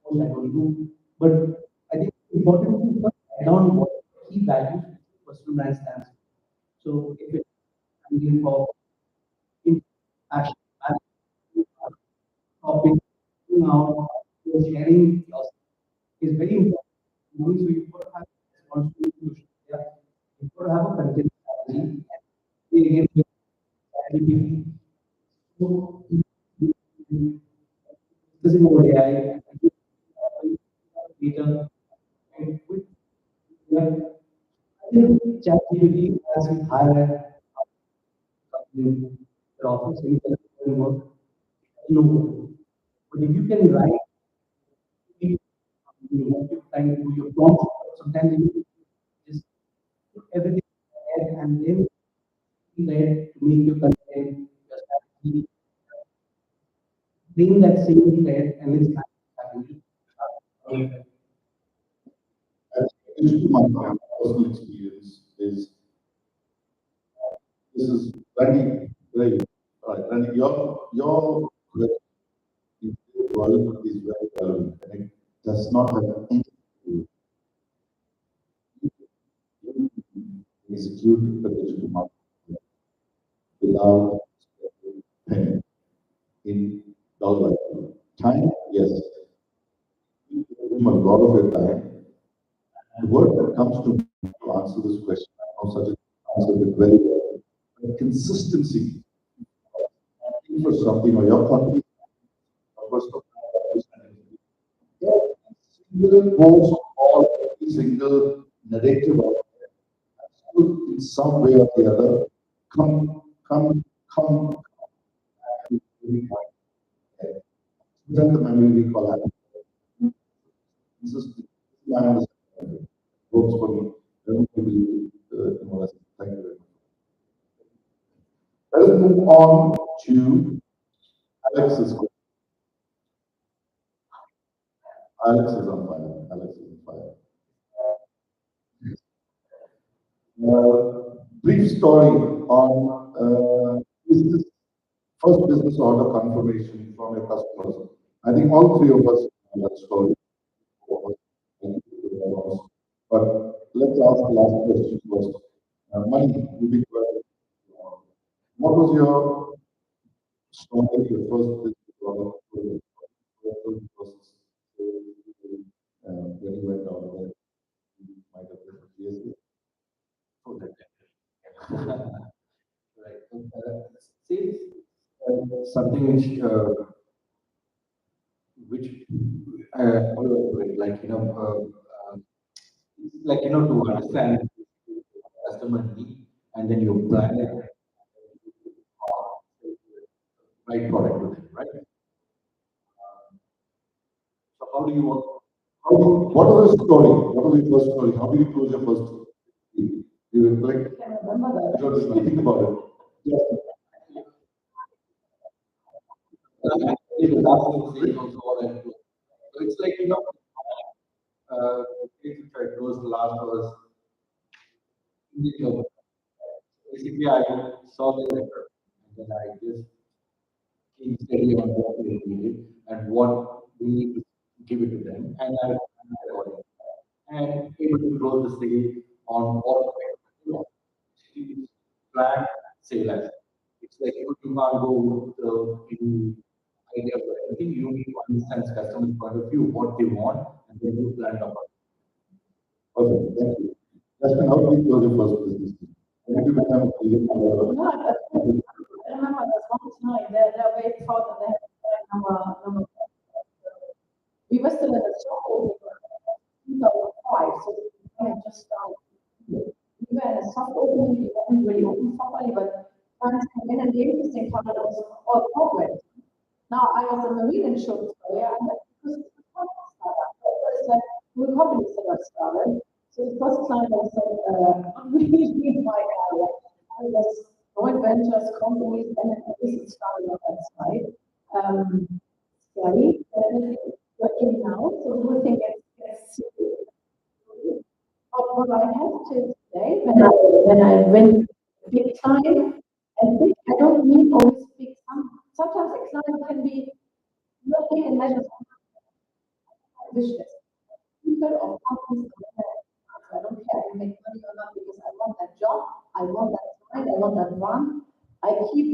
don't do. But I think it's important to first write down what key values personal brand stands for. So if it's standing for in action, topic, out, sharing yourself is very important. So you've got to have responsibility to share. You've got to have a content strategy. Again, strategy. So, discussing about AI, data, and with I think ChatGPT has higher their office any kind of work. No, but if you can write, what you're trying to do, your prompt, sometimes you just put everything there and then there to make your content, your strategy, bring that same thread and it's happening. My personal experience is this is Randy, right? All right, Randy, your world is very relevant and it does not have anything to do execute the digital marketing without spending penny in dollar value. Time, yes. You give them a lot of your time. The word that comes to me to answer this question, I know such answered it very well. But consistency for something or your company, single post or every single narrative out there should in some way or the other come then the memory recall happens. This is my understanding. Works for me. Everybody will, thank you very much. Let us move on to Alex's question. Alex is on fire. Alex is on fire. Brief story on business, first business order confirmation from your customers. I think all three of us have that story. But let's ask the last question first. Money, you big question. What was your story, your first business order? When he went out there. He might have been GSB. So that. Right. See, something which like like to understand customer need, and then you plan it right product to them, right? So how do you want? What was the story? What was the first story? How did you close your first story? You were like, I can remember that. you don't think about it. Yes. Actually, the last thing is also all that. So it's like if I close the last was basically I saw the letter and then I just came steady on what they needed and what we need to give it to them, and I recorded and able to close the sale on all of it. It's plan sale as it's like you can't go with any idea for everything. You need to understand customer point of view, what they want, and then you plan up. Okay, thank you. Jasmin, how did you close your first business? How did you become a creative? No, I remember there's one time they're very proud that they have number. We were still in the shop in 2005, so we had just started. We were in a soft opening, it wasn't really open properly, but clients came in, and the interesting part was all corporate. Now, I was a marine insurance player, and that was a startup. It's like two companies that got started. So the first client was not really in my area. I was joint ventures, companies, and this is started on that side. Scary, definitely working now, so we think it's serious. But what I have to say, when I went big time, and big, I don't mean always big. Sometimes a client can be nothing and measures wishes. People or companies I don't care if I make money or not because I want that job, I want that client, I want that run. I keep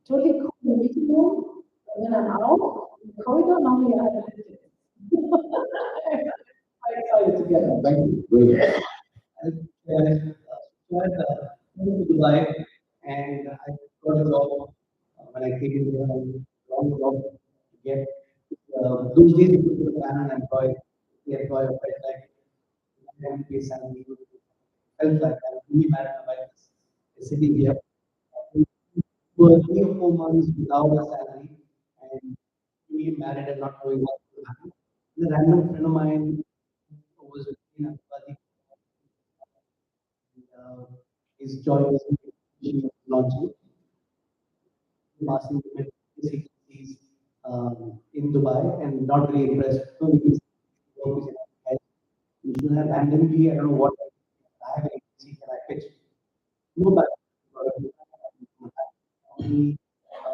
totally cool in the meeting room. And when I'm out in the corridor, normally I have a little I'm excited to get it. Thank you. Very good. So I moved to Dubai, and I got a job when I came in here. Long job to get. Those days, you could put an employee, the employer felt like I have to pay salary. Felt like I really mad at my wife is sitting here for 3 or 4 months without a salary, and really married and not knowing what to happen. The random friend of mine who was in Abu Dhabi, uh, his job was launching, passing the agencies in Dubai, and not really impressed. So he you should have randomly, I don't know what I have an agency can I pitch. No, but he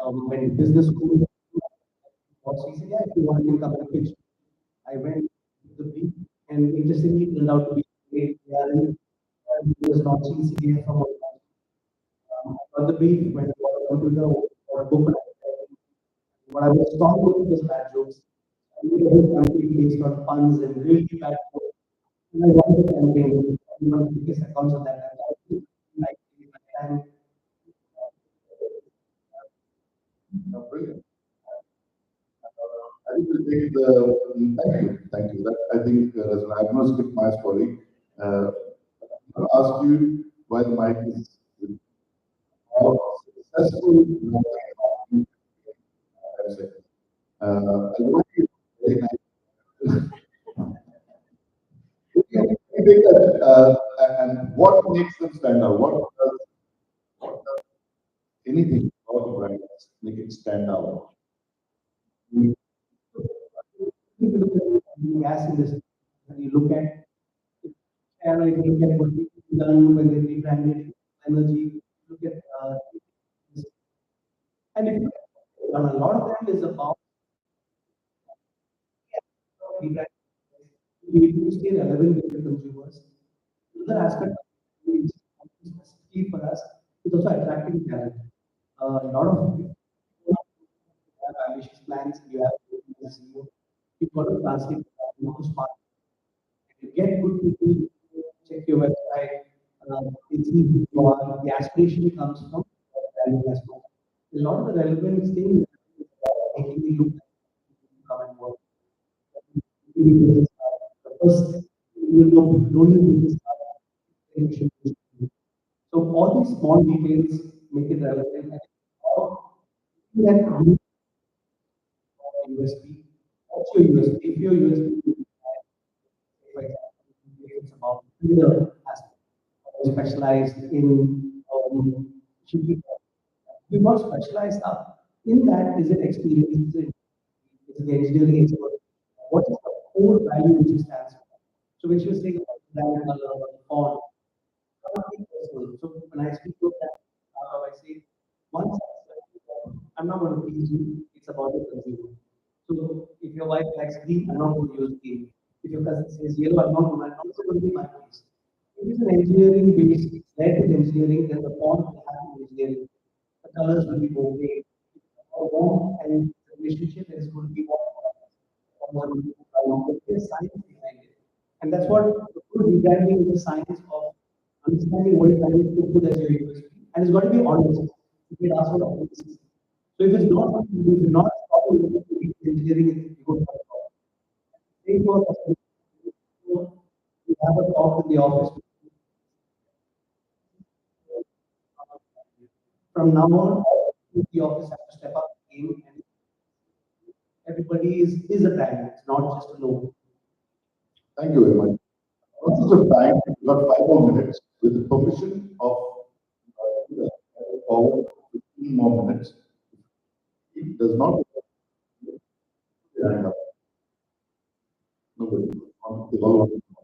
when business school was he said, yeah, if you want to come and pitch. I went to the brief, and interestingly it turned out to be great. He was launching CDF from I got the brief, went to the book. What I was strong with was bad jokes. I made a whole campaign based on puns and really bad jokes. And I won the campaign. One of the biggest accounts of that time. Like, and Brilliant. I think we'll take the, thank you. That, I think, I'm going to skip my story. I'm going to ask you why the mic is how successful. I want you very nice. You take that, and what makes them stand out? What does anything about the brand make it stand out? the gas industry, when you look at, and if you look at what we've done when they rebranded energy, look at, and if you and a lot of them is about rebranding. We need to stay relevant with the consumers. Another aspect is specifically for us is also attracting talent. A lot of people have ambitious plans, you have to be the CEO. You've got to translate that into smart. people check your website, they see who you are, the aspiration comes from value as well. A lot of the relevant things is about making you look like come and work. The first, you know, don't you business card, then you should use it. So all these small details make it relevant. And that USP, what's your USP? If your USP, for example, if it's about either aspect, specialized in shipping, you're not specialized up. In that, is it experience? Is it the engineering expert? What is the core value which it stands for? So when she was saying about brand color, font, nothing personal. So when I speak of that, I say, once I'm not going to please you, it's about the consumer. So if your wife likes green, I'm not going to use green. If your cousin says yellow, I'm not also going to be my case. If it's an engineering base, led with engineering, then the font will have engineering. The colors will be okay. Warm and the relationship is going to be warm. There's science behind it. And that's what the full rebranding is the science of understanding what is value to put as your USP. And it's got to be honest. You can ask for authenticity. So if it's not, if it's not engineering, you go for it. Same for you have a talk in the office. From now on, the office has to step up the game and everybody is a brand. It's not just a logo. Thank you very much. Conscious of time, we've got 5 more minutes. With the permission of forward 15 more minutes. It does not. Nobody.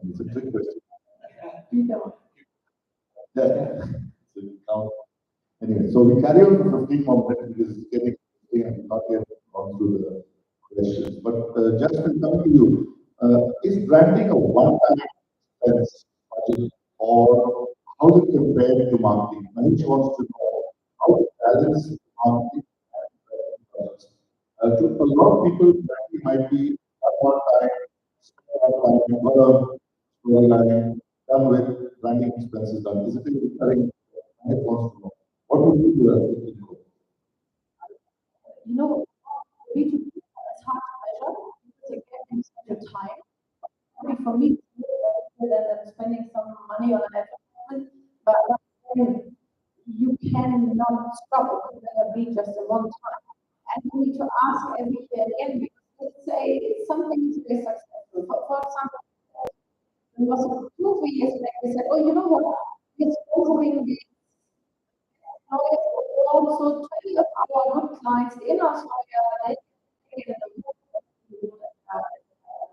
It's a trick question. Yeah. So now, anyway, so we carry on for 15 more minutes because it's getting interesting and not yet gone through the questions. But Jasmin, coming to you, is branding a one-time expense budget or how does it compare to marketing? Manish wants to know how to balance marketing and branding budgets. To a lot of people, branding might be a one-time, storyline done with branding expenses done. Is it a recurring? I want to know. What would you do as a team? You know, we need to, it's hard to measure because again, it's such a time. I mean, for me, it's more better than spending some money on an advertisement, but then you cannot stop it. It's going to be just a one time. And you need to ask every year again because let's say something is very successful. For example, it was 2 or 3 years back, they said, oh, you know what? It's sponsoring the also 20 of our good clients in Australia, they take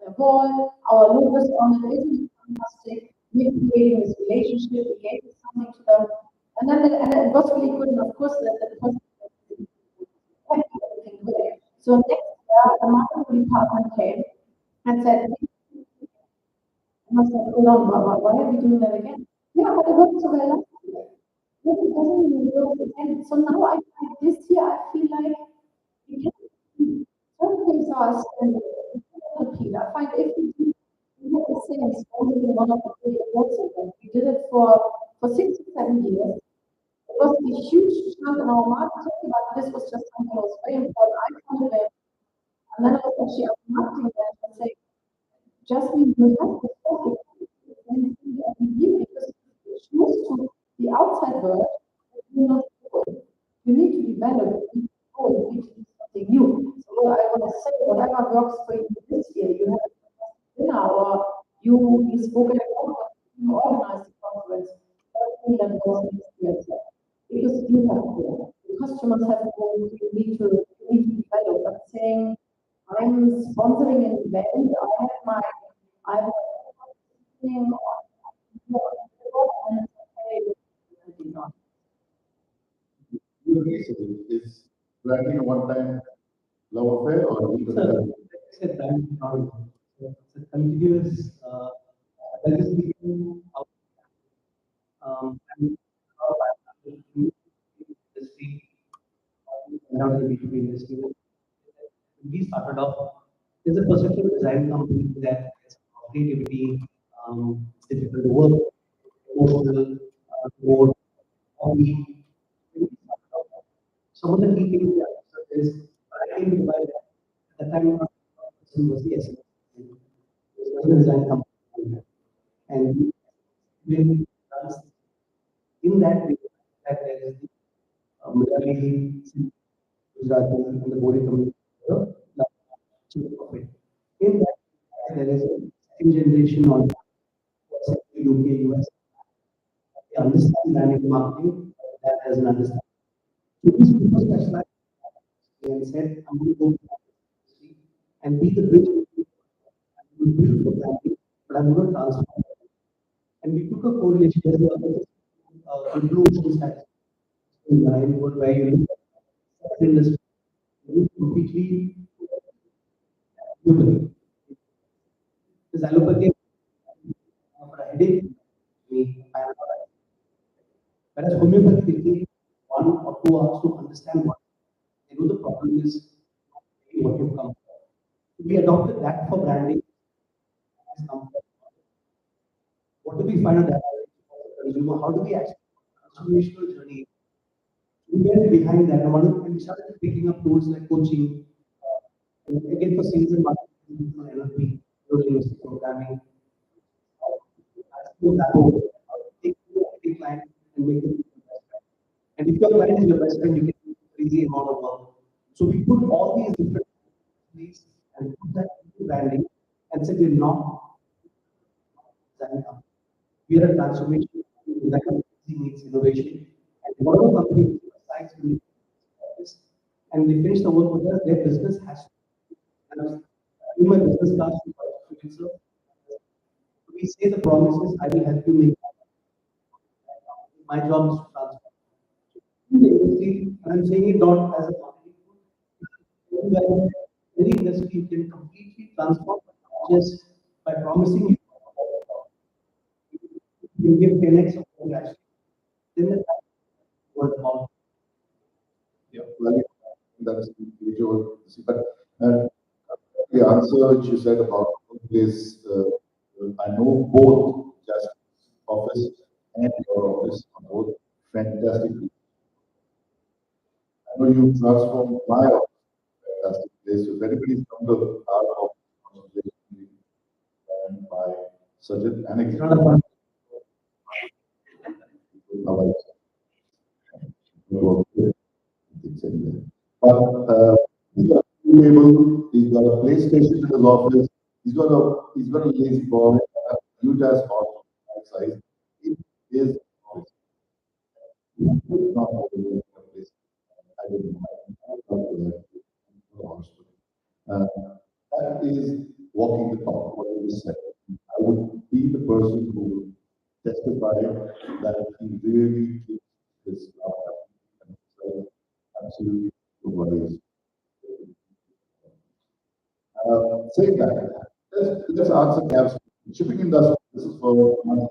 the wall, our logos on it, isn't fantastic. We're creating this relationship, we gave something to them. And then it was really good, and of course, the person everything good. So next year, the marketing department came and said, and I said, hold on, why are we doing that again? Yeah, but it worked so well last year. But it doesn't even work again. So now I find this year, I feel like we can certain things are standard. Repeat. I find if we have the same exposure in one of the big awards events, we did it for 6 or 7 years. It was a huge chunk in our marketing, but this was just something that was very important. I found it, and then I was actually our marketing manager and say, Jasmin, you have to focus every year because you choose to the outside world, but you're not good. You need to develop, you need to grow, you need to do something new. So what I want to say, whatever works for you this year, you have a dinner or you spoke at a conference, you organized the conference, everything that goes next year as well. Because you have grown, the customers have grown, you need to develop. But saying I'm sponsoring an event, I have thing and it's not. Is branding a one-time love affair or is it So, like I said, brand technology. So it's a continuous legacy of and our industry, not the B2B industry. When we started off, there's a perception design company that has creativity, It's difficult to work, emotional, more hobby. Some of the key things we understood is when I came to Dubai at the time person was yes, it was a design company, and we in that we that there is the Malayali, Gujarati, and the Bori community. Chief of it. In that, there is a second generation on UK, US. They understand branding marketing, that doesn't understand. So these people specialize and said, I'm going to go to that industry and be the bridge between build for branding, but I'm going to transform it. And we took a correlation as a blue ocean strategy in line where you look at the industry completely globally. Because allopathy for a headache, we find out. Whereas homeopathy will take 1 or 2 hours to understand what they know the problem is what you've come for. We adopted that for branding as comfort. What do we find out that consumer? How do we actually transformational journey? We went behind that and we started picking up tools like coaching, and again for sales and marketing, for NLP, university programming. Take a client and make it your best friend. And if your client is your best friend, you can do a crazy amount of work. So we put all these different things and put that into branding and said we're not design company. We are a transformation company that needs innovation. And whatever company decides to do this, and they finish the work with us, their business has to. And in my business class, we say the promise is I will help you make my job is to transform. In the industry, and I'm saying it not as a marketing, any industry can completely transform just by promising you give 10x of what you actually then the word of mouth. Yeah, well, that's your, but the answer which you said about is, I know both Jasmin's office and your office are both fantastic. I know you transformed my office into a fantastic place. So if anybody's come to our office, Constellation, and by Sajith and It's not a fun. But he's got a table, he's got a PlayStation in his office, he's got a lazy boy, a huge ass house size. It is office. It's not always a place. I don't know. I don't know that. That is walking the talk, what you just said. I would be the person who would testify that he really keeps his himself absolutely no worries. Saying that, let's answer Cap's shipping industry. This is for money.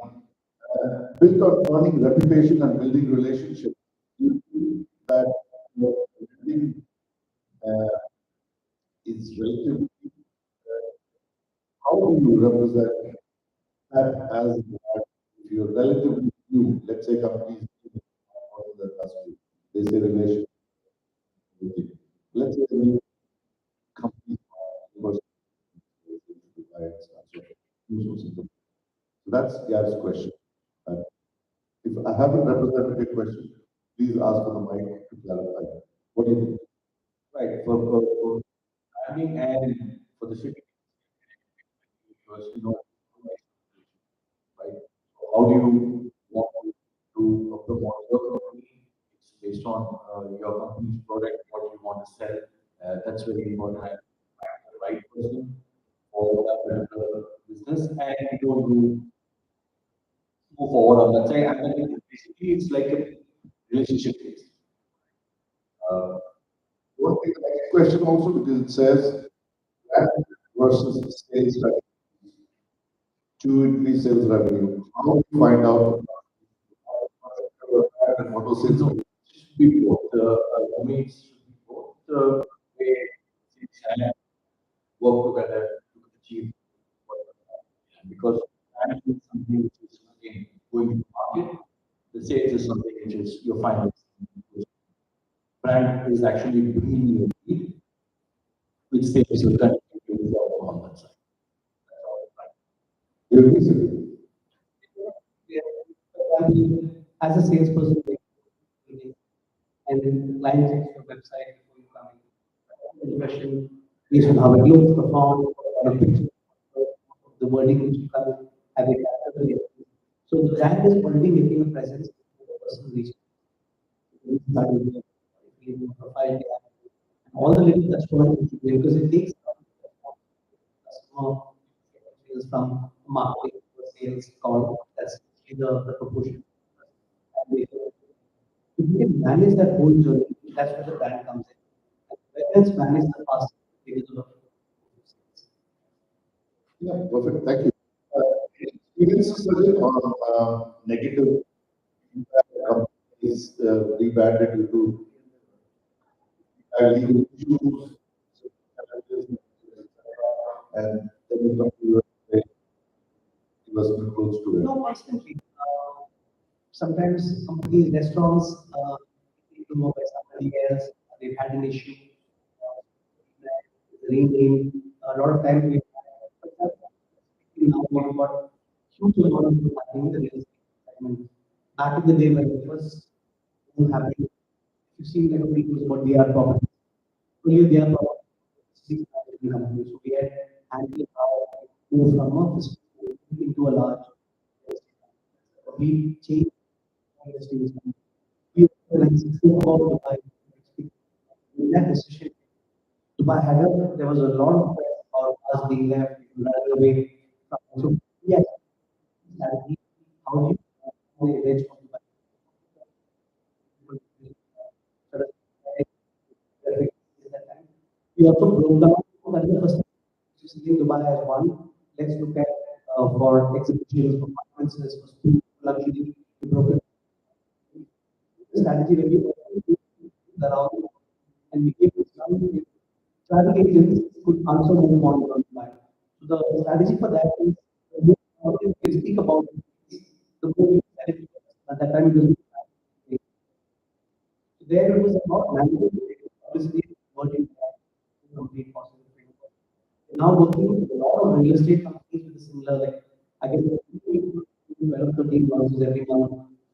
Built on earning reputation and building relationships. You feel that your branding is relatively. How do you represent that as if you're relatively new? Let's say companies in the industry, they say relationship. Let's say a new company was so that's Gab's question. If I have a representative question, please ask for the mic to clarify. What do you think? Right, for branding and for the shipping, because right? How do you want to promote your company? It's based on your company's product, what you want to sell. That's very important. I find the right person for that particular business, and you don't do move forward on that side. And then basically, it's like a relationship based. What is the next question also because it says brand versus sales revenue to increase sales revenue. How do you find out and what was sales? So it should be both. I mean, it should be both. Way things and work together to achieve what because brand something which is again going to market. The sales is something which is your final. Brand is actually bringing you a lead, which sales will continue to develop on that side. That's all right. You agree, sir? As a salesperson, and then the client checks your website before you come in. Impression based on how it looks, perform, or a picture, the wording which you have it. So the brand is already making a presence in the person reach. That will be a profile, and all the little touch points which you do, because it takes customer sales from marketing to sales call. That's the proportion. And if you can manage that whole journey, that's where the brand comes in. And whether it's managed the fast because of Yeah, perfect. Thank you. Experiences on negative impact companies rebranded due to legal issues, challenges, and then you come to your it was close to it. no, constantly. Sometimes companies, restaurants, taken over by somebody else, they've had an issue, rename. A lot of times we now we've got huge amount of people happening in the real estate segment. Back in the day when it was happening, if you see like a videos about their property, only their property company. So we had handled how move from a physical into a large we changed industries. We organized football Dubai. In that decision, Dubai had there was a lot of press about us being there, people running away. So yes, strategy, how do you edge from Dubai? Sort of, we also broke down that the first in Dubai as one. Let's look at for exhibitions, performances, for school, luxury, we broke it strategy when we around and we give some travel agents could also move on from that. So the strategy for that is the more you can speak about it, the more you can at that time it was there was a lot language obviously working complete positive framework. Now working with a lot of real estate companies with a similar like I guess develop 13 launches every month.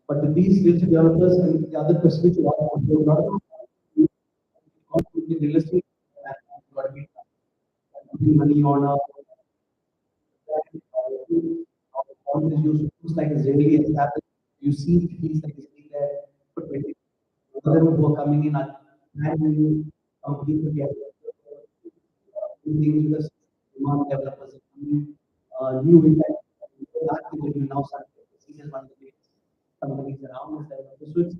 But with these real estate developers and the other question which you want to not the real estate got to be putting money on a bond is used looks like it's really established. You see things like it's been there for 20 other who are coming in and new companies together. Things with us, demand developers, new impact. That will now start to see as one of the biggest companies around us. So it's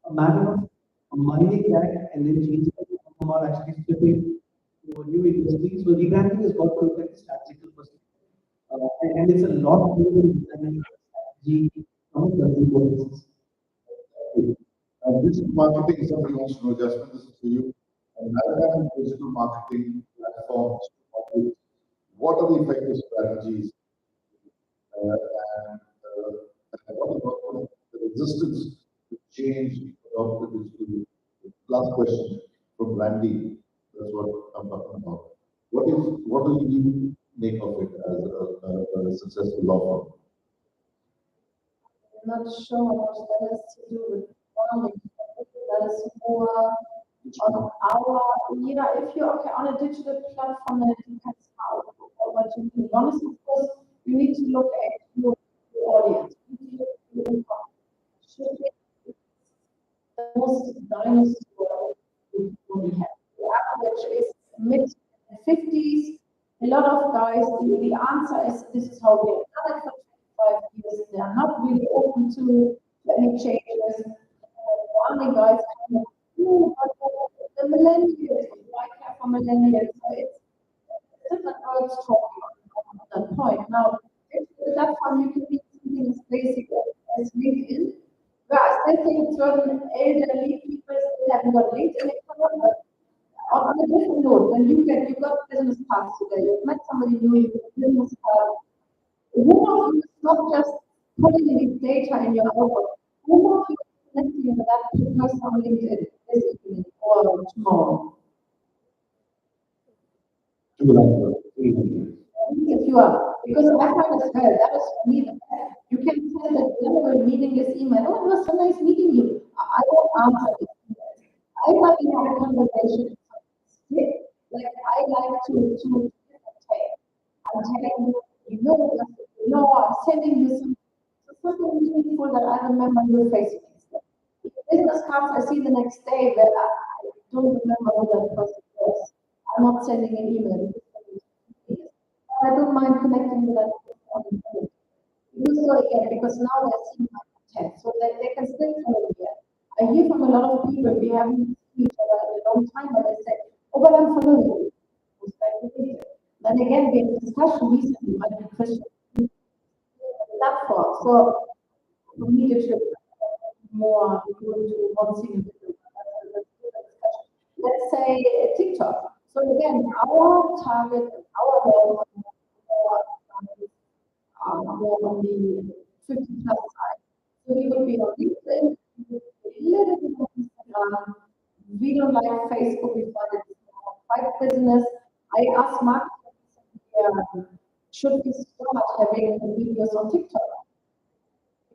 a matter of mining that and then changing it from our actually flipping to a new industry. So rebranding has got to look at the strategical perspective. And it's a lot more than designing strategy from a consumer basis. Digital marketing, somebody wants to know, Jasmin, this is for you. Maritime digital marketing platforms, what are the effective strategies and what about the resistance to change of the digital? Last question from Randy. That's what I'm talking about. What do you make of it as a successful law firm? I'm not sure how much that has to do with farming. That is more on our, if you're okay on a digital platform, then it depends how or what you do. Honestly, of course, you need to look at your audience. You need to look at your income. Should be the most dinosaur we have. The average is mid-50s. A lot of guys, the answer is this is how we have done it for 25 years. They are not really open to any changes. Army guys kind of, the millennials, I care for millennials. So it's different words talking on that point. Now, if the platform you can be something as basic as LinkedIn, where I still think certain elderly people still haven't got LinkedIn account, but on a different note, when you got business cards today, you've met somebody new, you get business card. Who of you is not just putting in data in your output. Who of you is connecting with that person on LinkedIn this evening or tomorrow? If you are, because I find as well, that was for me the best. You can send a general meaningless email. Oh, it was so nice meeting you. I won't answer this email. I like to have a conversation. Like I like to take. I'm telling you, I'm sending you something meaningful that I remember your face. Business cards I see the next day, but I don't remember who that person was. I'm not sending an email. I don't mind connecting with that person. Do so again because now they're seeing my content, so that they can still follow me. I hear from a lot of people we haven't seen each other in a long time, but they say, "Oh, but I'm following you." Then again, we had a discussion recently on the question platform. So for me, it should more go to one single video. Let's say TikTok. So again, our target, our goal more on the 50 plus side. So we would be on LinkedIn, we would be a little bit on Instagram. We don't like Facebook, we find it more private business. I asked Mark, should we start having videos on TikTok?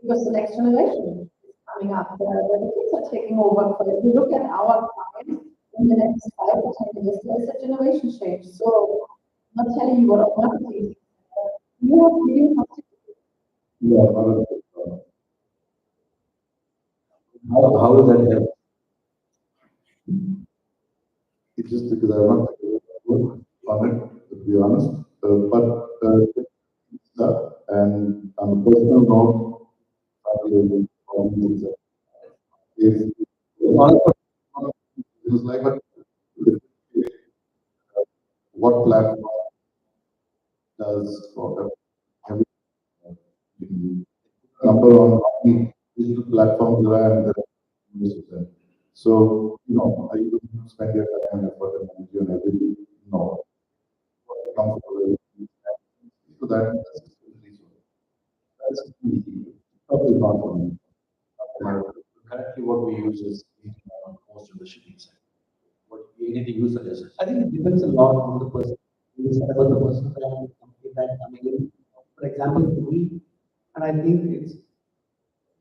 Because the next generation is coming up, where the kids are taking over. So if you look at our clients in the next 5 to 10 years, there's a generation change. So I'm not telling you what marketing is. You have video on TikTok. Yeah, how does that help? It's just because I'm not good on it, to be honest. And on a personal note, I will comment if it's like what platform does or have you number on how many digital platforms there are and the use of them. So, are you going to spend your time and effort and energy on everything? No. What comes for so that's probably not for me. Currently, what we use is on most of the shipping side. What anything you suggest? I think it depends a lot on the person. You said about the person around the company that coming in. For example, for me, and I think it's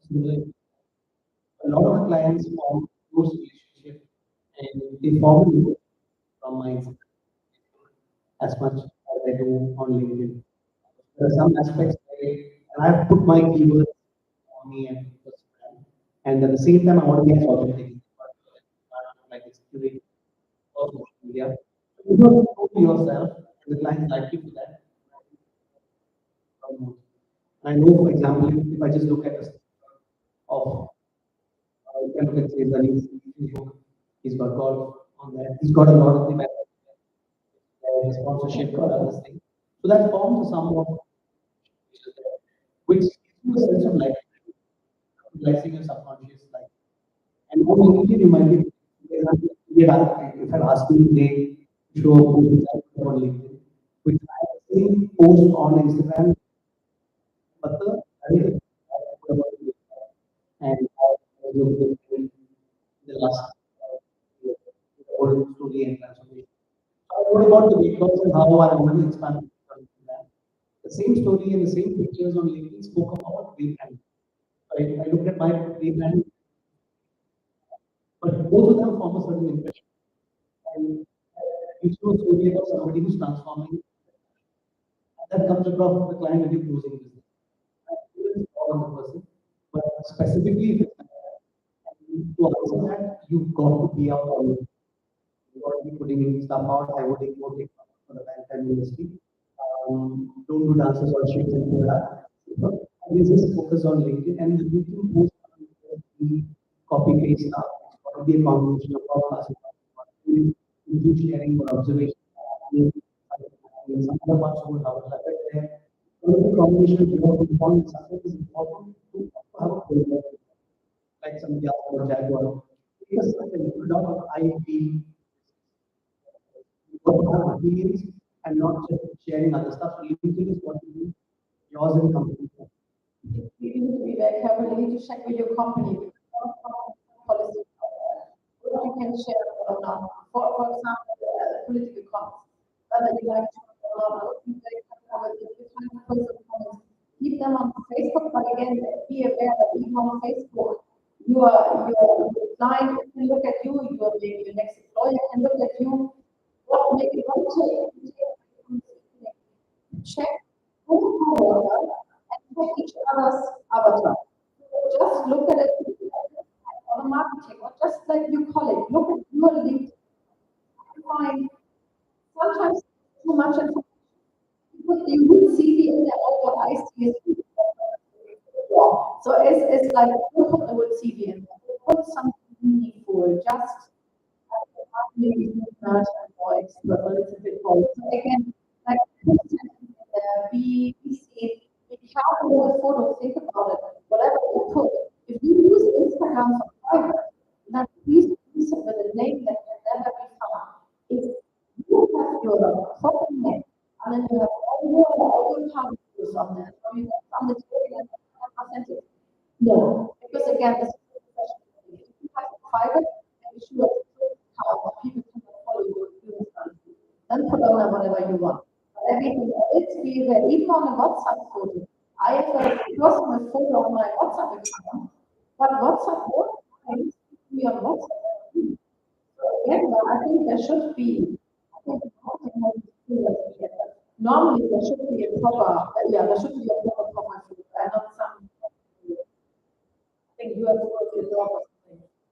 similar. A lot of clients form close relationship and they form from my as much as I do on LinkedIn. There are some aspects where and I've put my keywords on me and at the same time I want to be authentic. Like it's curated of social media. You don't know yourself, and the clients like you for that. I know, for example, if I just look at this of you can look at say the Facebook, he's got golf on that. He's got a lot of the sponsorship or other things. So that forms a somewhat which gives you a sense of like relaxing your subconscious life. And on LinkedIn, you might be if I ask you today to show a post on LinkedIn, which I have seen post on Instagram, but the and I looked at the last whole story and transformation. What about the weight loss and how I want to expand that? The same story and the same pictures on LinkedIn spoke about weight management. I looked at my weight management, but both of them form a certain impression. And it's no story about somebody who's transforming. That comes across the client when you're closing business. It's all on the person. But specifically, if it's to answer that, you've got to be out on it. You've got to be putting in stuff out. I would import it for the Maritime industry. Don't do dances or shit and do that. I just focus on LinkedIn and LinkedIn post the copy paste stuff. It's got to be a combination of podcasts. You sharing or observation. Some other parts would have affect there. The combination of important points is important to have a program like some Java or Jaguar. Because a lot of IP opinions and not just sharing other stuff. So LinkedIn is what you do, yours and company. You very careful. You need to check with your company. Policy. What you can share or not. For example, political comments. Whether you like to or not, be very careful with the different personal comments. Keep them on Facebook, but again, be aware that even on Facebook, your client can look at you, your next employer can look at you. What make it one check who's the worker and check each other's avatar. Just look at it on a marketing, or just like you call it, look at your LinkedIn. Find sometimes too much information. You would see the end of what I see is so it's like you put the word CV in there, put something meaningful, just maybe not or expert a little bit more. So again, like be seen, be careful with the photo, think about it, whatever you put. If you use Instagram for private, then please use it with a name that can never be found. If you have your proper name, and then you have all your partners on there, so you have from the table and authentic. No, because again, this is professional. If you have a private, make sure how people can follow you doing something. Then put on whatever you want. But everything else, be there, even on a WhatsApp photo. I have a personal photo on my WhatsApp account, but WhatsApp won't find me on WhatsApp. So again, I think there should be, I think the content has to be clear. Normally, there should be a proper, there should be a proper profile photo, and not some. I think you have to work your job or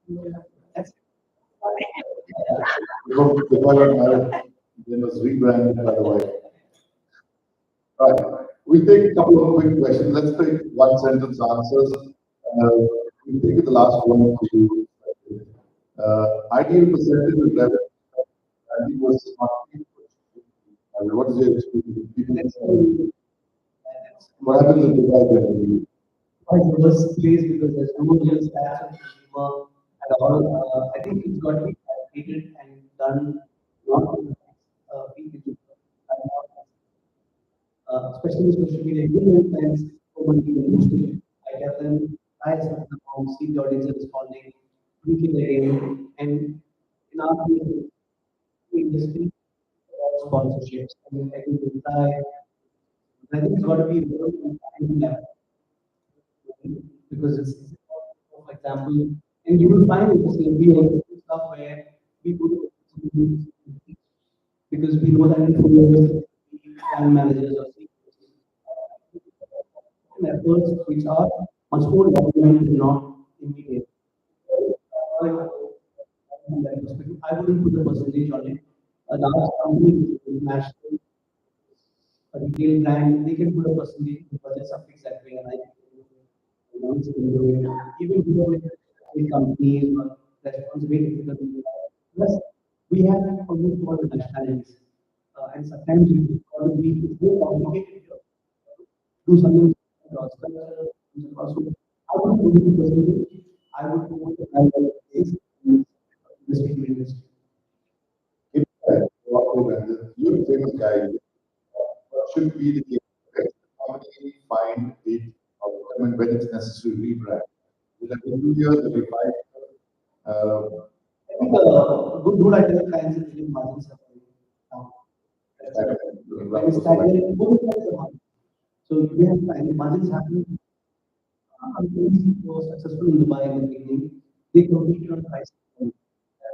something. That's Before I got married, then was rebranded by the wife. Right. We take a couple of quick questions. Let's take one sentence answers. We take the last one for you. Ideal percentage of revenue versus marketing. What is your experience? People, what happens if they buy them? The first place because there's no real stats of consumer at all. I think it's got to be calculated and done not in week, especially social media. You know, friends, so many people use it. I tell them, try something out, see the audience is responding, tweak it again, and in our industry, sponsorships. And I think we try. I think it's got to be more than level because it's, for example, and you will find it the same way also stuff where we put because we know that influencers, brand managers or efforts which are much more documented, not immediate. From that perspective, I wouldn't put a percentage on it. A large company, international, a retail brand, they can put a percentage because it's a fixed that way, and I once in doing it, even with big companies or restaurants, very difficult. Plus, we have almost all the nationalities, and sometimes we call it it's more complicated here. Do something across culture, also. I would put it percentage. I would put it as industry to industry. You're a famous guy. What should be the case? Company find it and when it's necessary rebrand. Will that be 2 years? Will it be 5 years? I think good rule I tell clients is really margins are very down. When it's stagnant, both sides are margin. So we have margins happening. Companies who were successful in Dubai in the beginning, they competed on price. That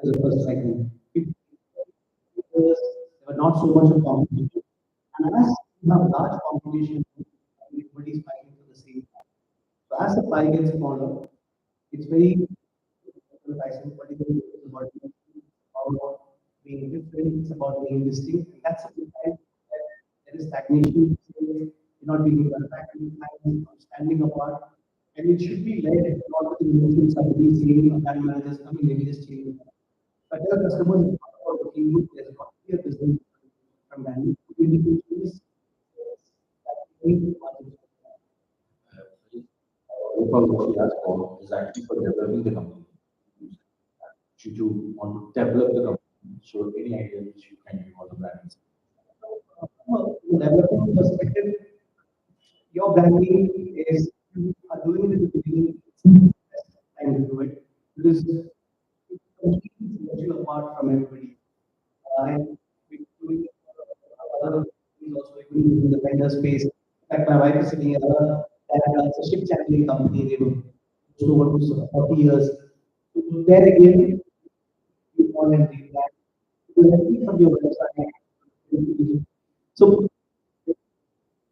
was the first segment. Because there were not so much of competition. And as you have large competition, everybody is fighting for the same time. So as the pie gets smaller, it's very pricing, particularly about being different, it's about being distinct. And that's the time that there is stagnation, you're not being able to manufacturing time, standing apart. And it should be led not with the emotions of being saying brand managers coming, maybe just changing. But there are customers who are looking good, there's got to be a business from branding. Indications what she asked for is actually for developing the company. Should you want to develop the company, so any idea which you can give on the brands? from a development perspective, your branding is you are doing it at the time to do it because it completely sets you apart from everybody. And we doing other things also even in the vendor space. In fact, my wife is sitting here. That runs a ship channeling company. They were over to 40 years. So there again, you want and read that. You have to from your website. So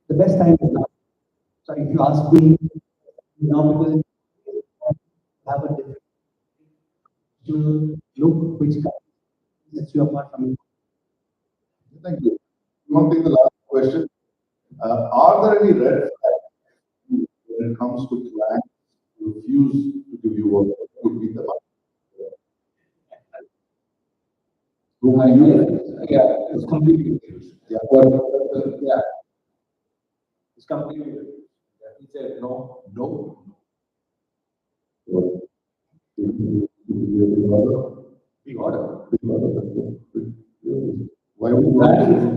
the best time is now. So if you ask me now, because it have a different look which sets you apart from it. Thank you. You want to take the last question? Are there any red flags when it comes to clients who refuse to give you work? Could be the one. Who are you? Yeah, it's completely refused. Yeah. Yeah, it's completely refused. Yeah, he said no, no, no. Big order. Why would you That want is, to?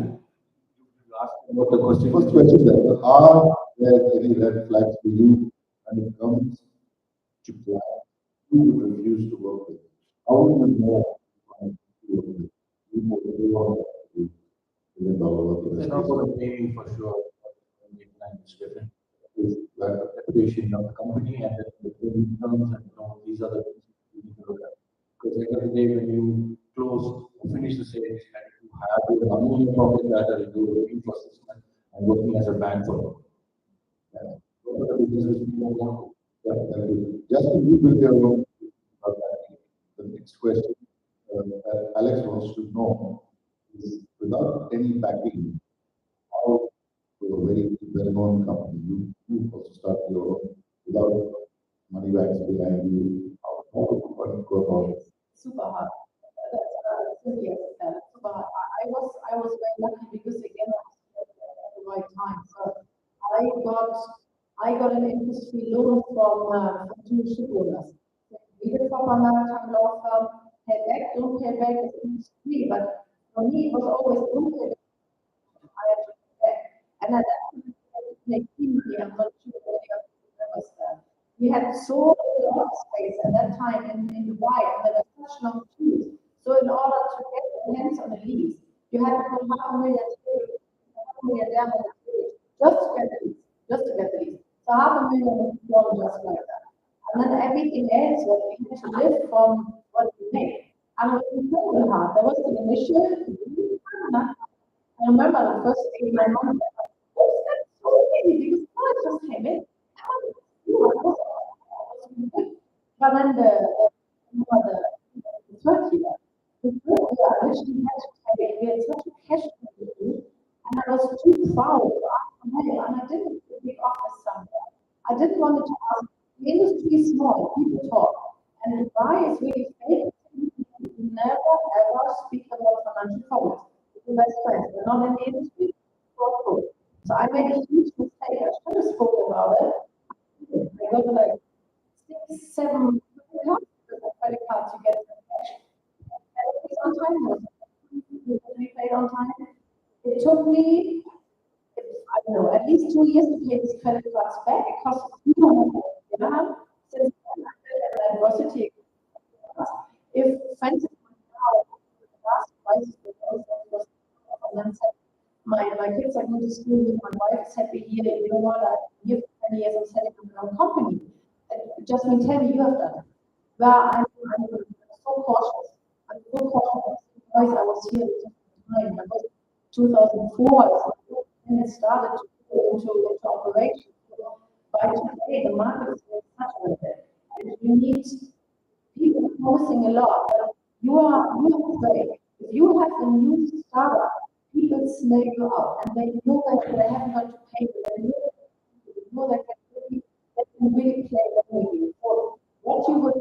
you asked about the question. First question then, are there any red flags for you when it comes to clients who would refuse to work with? How would you know clients who would refuse? You know, they want to $1 million work in They're this not case. going to pay me for sure. It's different. Is that Reputation of the company and the payment terms and these are the things you need to look at. Because at the end of the day, when you close, finish the sales, and you have your money in your pocket that are you're waiting for 6 months and working as a bank for them. Yeah. Those are the businesses we don't want to. Yeah, thank you. Just to be with your own, the next question Alex wants to know is without any backing, how to a very well-known company, you also start your own without money bags behind you, how would you go about it? Super hard. Yes, super hard. I was very lucky because again I was at the right time. So I got an industry loan from two ship owners. Either from a maritime law firm, pay back, don't pay back, it's free. But for me, it was always don't pay back. I had to pay back. And at that time, I had to make team here. I'm not sure whether you remember that. We had so little office space at that time in Dubai, and there were such long queues. So in order to get your hands on a lease, you had to put $500,000 down on the trade just to get the lease, just to get the lease. So $500,000 just like that. And then everything else was we had to live from what we made. And it was incredibly hard. There was an initial, I remember the first 8 9 months. Oh, that's so easy because college just came in. But then the third year, I literally had to pay. We had such a cash flow, and I was too proud to ask for money, and I didn't put a big office somewhere. I didn't want to ask. The industry is small, people talk, and Dubai is really fake. We never ever speak about financial problems. We're best friends. We're not in the industry. So I made a huge mistake. I should have spoken about it. I got like 6, 7 credit cards to get some cash. And it was on time. We paid on time. It took me, I don't know, at least 2 years to pay these credit cards back. It cost $300. Since then, I feel at adversity. If friends now, the last crisis was my kids are going to school with my wife is happy here. You know what? I give 10 years of setting up my own company. And Jasmin, tell me you have done it. Well, I'm so cautious. I'm so cautious. Because I was here at the time. That was 2004. And it started to go into operation. By today, the market is very saturated. And you need people posting a lot. But you are afraid. If you have a new startup, people smell you out, and they know that they haven't got to pay. They know that they can really play with you. So what you would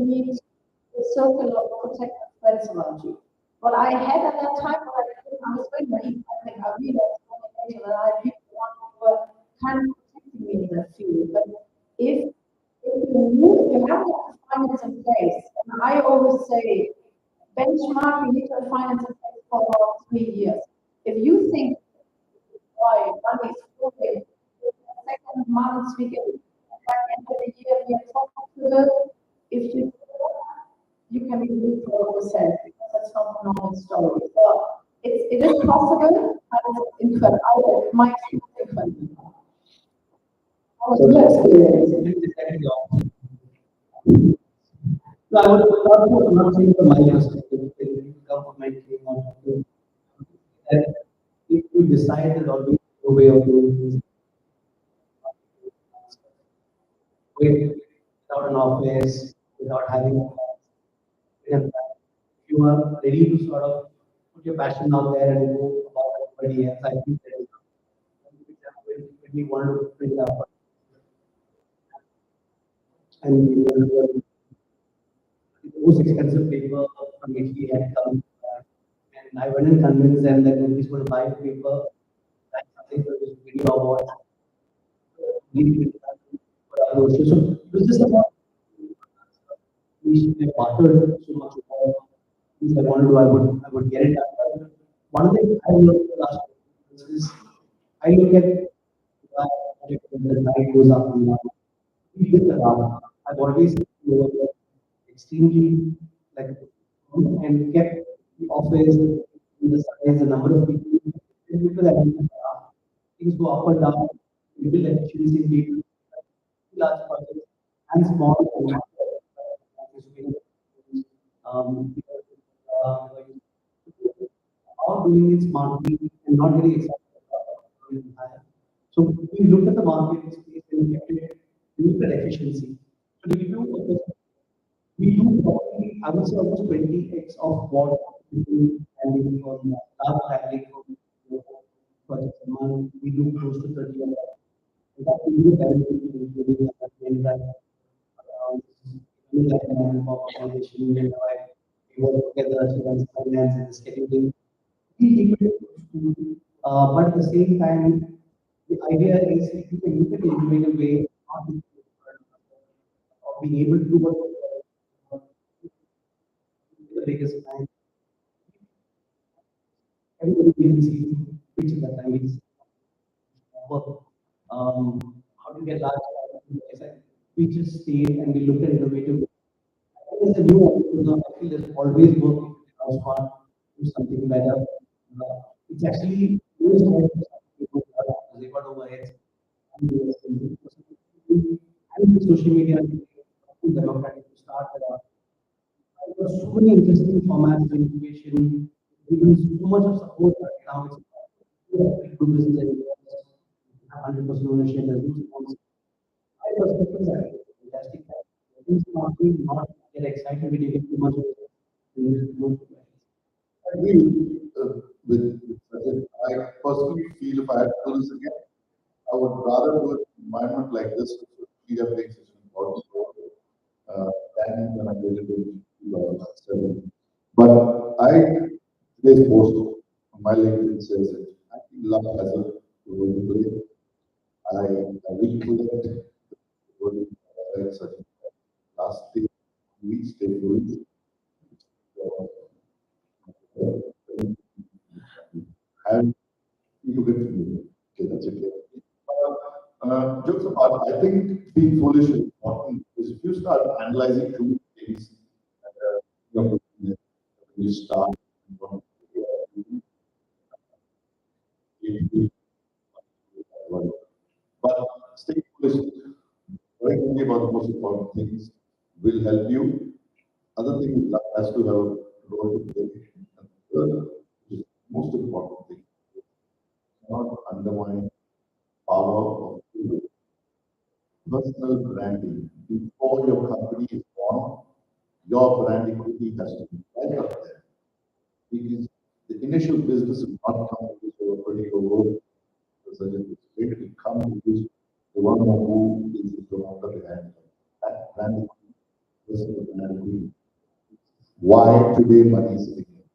need a circle of protected friends around you. What I had at that time, I was very naive. I think I realized that I really want to work kind of protecting me in that field. But if you have the finance in place, and I always say, benchmark, you need to finance in place for about 3 years. If you think why money is flowing, the second month we get back end of the year we are profitable, if you can be really proud of yourself because that's not a normal story. So it is possible, but it's incredible. My experience is incredible. How was your experience? No, I would not say from my perspective, it will come from my team or something. That if we decide that always a way of doing things, without an office, without having if you are ready to sort of put your passion out there and go about everybody else, I think that is when we want to bring up and we want to the most expensive paper from Italy had come. And I went and convinced them that nobody's going to buy the paper, like something for this video award. So it was just about we should have bartered so much about things I want to do, I would get it done. One of the things I learned the last few months is I look at the night goes up and down. We look around. I've always extremely like and kept the office, the size, the number of people, that things go up and down, we build efficiency, we do large projects and small because, uh, all doing it smartly and not very excited about doing it higher. So we looked at the market space and kept it, we looked at efficiency. So we do probably, I would say almost 20x of what we do handling from large handling from projects a month. We do close to 30 of that. In fact, we do handling including like an organization, we work together to run finance and scheduling. We keep it but at the same time, the idea is if you can look at it in a way, not of being able to do what the biggest client, everybody can see which is that time is work. How to get large clients. We just stayed and we looked at innovative. There's a new entrepreneur, I feel there's always work if you can smart, do something better. It's actually most of people they got overheads and the social media is democratic to start. There are so many interesting formats of incubation, giving so much of support right now. It's good business and 100% ownership. There's no sponsor. I was fantastic. Things not get excited when you get too much of it. I agree with Sajith. I personally feel if I had to do this again, I would rather do an environment like this, which media plays such an important role, than when I did it in 2007. But today's post on my LinkedIn says it. I think luck has a role to play. I will put it such last day, we stay foolish. And you look at me. Okay, that's okay. Jokes apart, I think being foolish is important because if you start analyzing too many things, you start. But stay foolish, worrying only about the most important things will help you. Other things luck has to have a role to play. And third, which is the most important thing, not undermine power of personal branding. Before your company is born, your brand equity has to be right up there. Because the initial business will not come because you are pretty low. It's going to come because the one who is the promoter behind it. That brand equity, personal brand equity. Why today money is sitting here?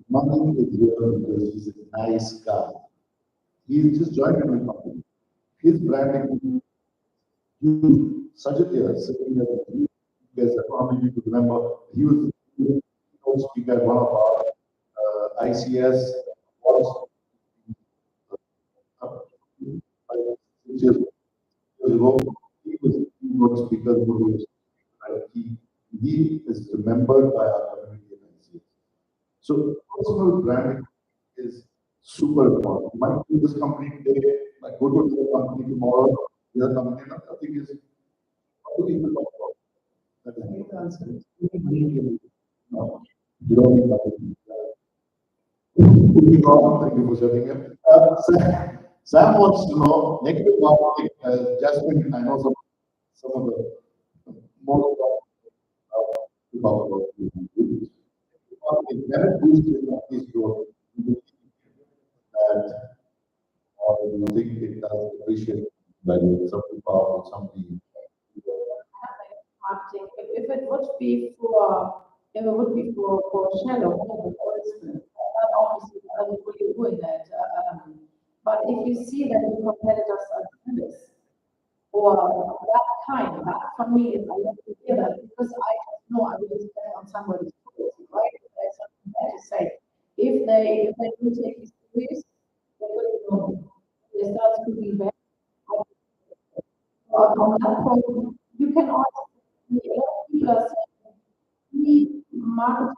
Money is here because he's a nice guy. He's just joined a new company. His brand equity, Sajith here, sitting here, you guys are probably you could remember, he was the speaker at one of our ICS was 6 years ago. He was keynote speaker who is, he is remembered by our community and ICS. So personal branding is super important. You might do this company today, might go to the company tomorrow, the other company, another thing is, how do people talk about that? The answer is money. No, you don't need money. Moving on, thank you for setting up. Sam wants to know negative marketing. Jasmin, I know some of the most about marketing. When it boosts the company's growth, you will see that, or you think it does appreciate value, something powerful, something. Marketing, if it would be for, if it would be for shallow, then obviously I would be doing that. But if you see that your competitors are doing this, or that kind, that for me is, I love to hear that because I know I will spend on somebody's policy, right? There's something there to say. If they do take it serious, they will know. They start speaking back. On that point, you can also see a lot of people are saying, "We marketing."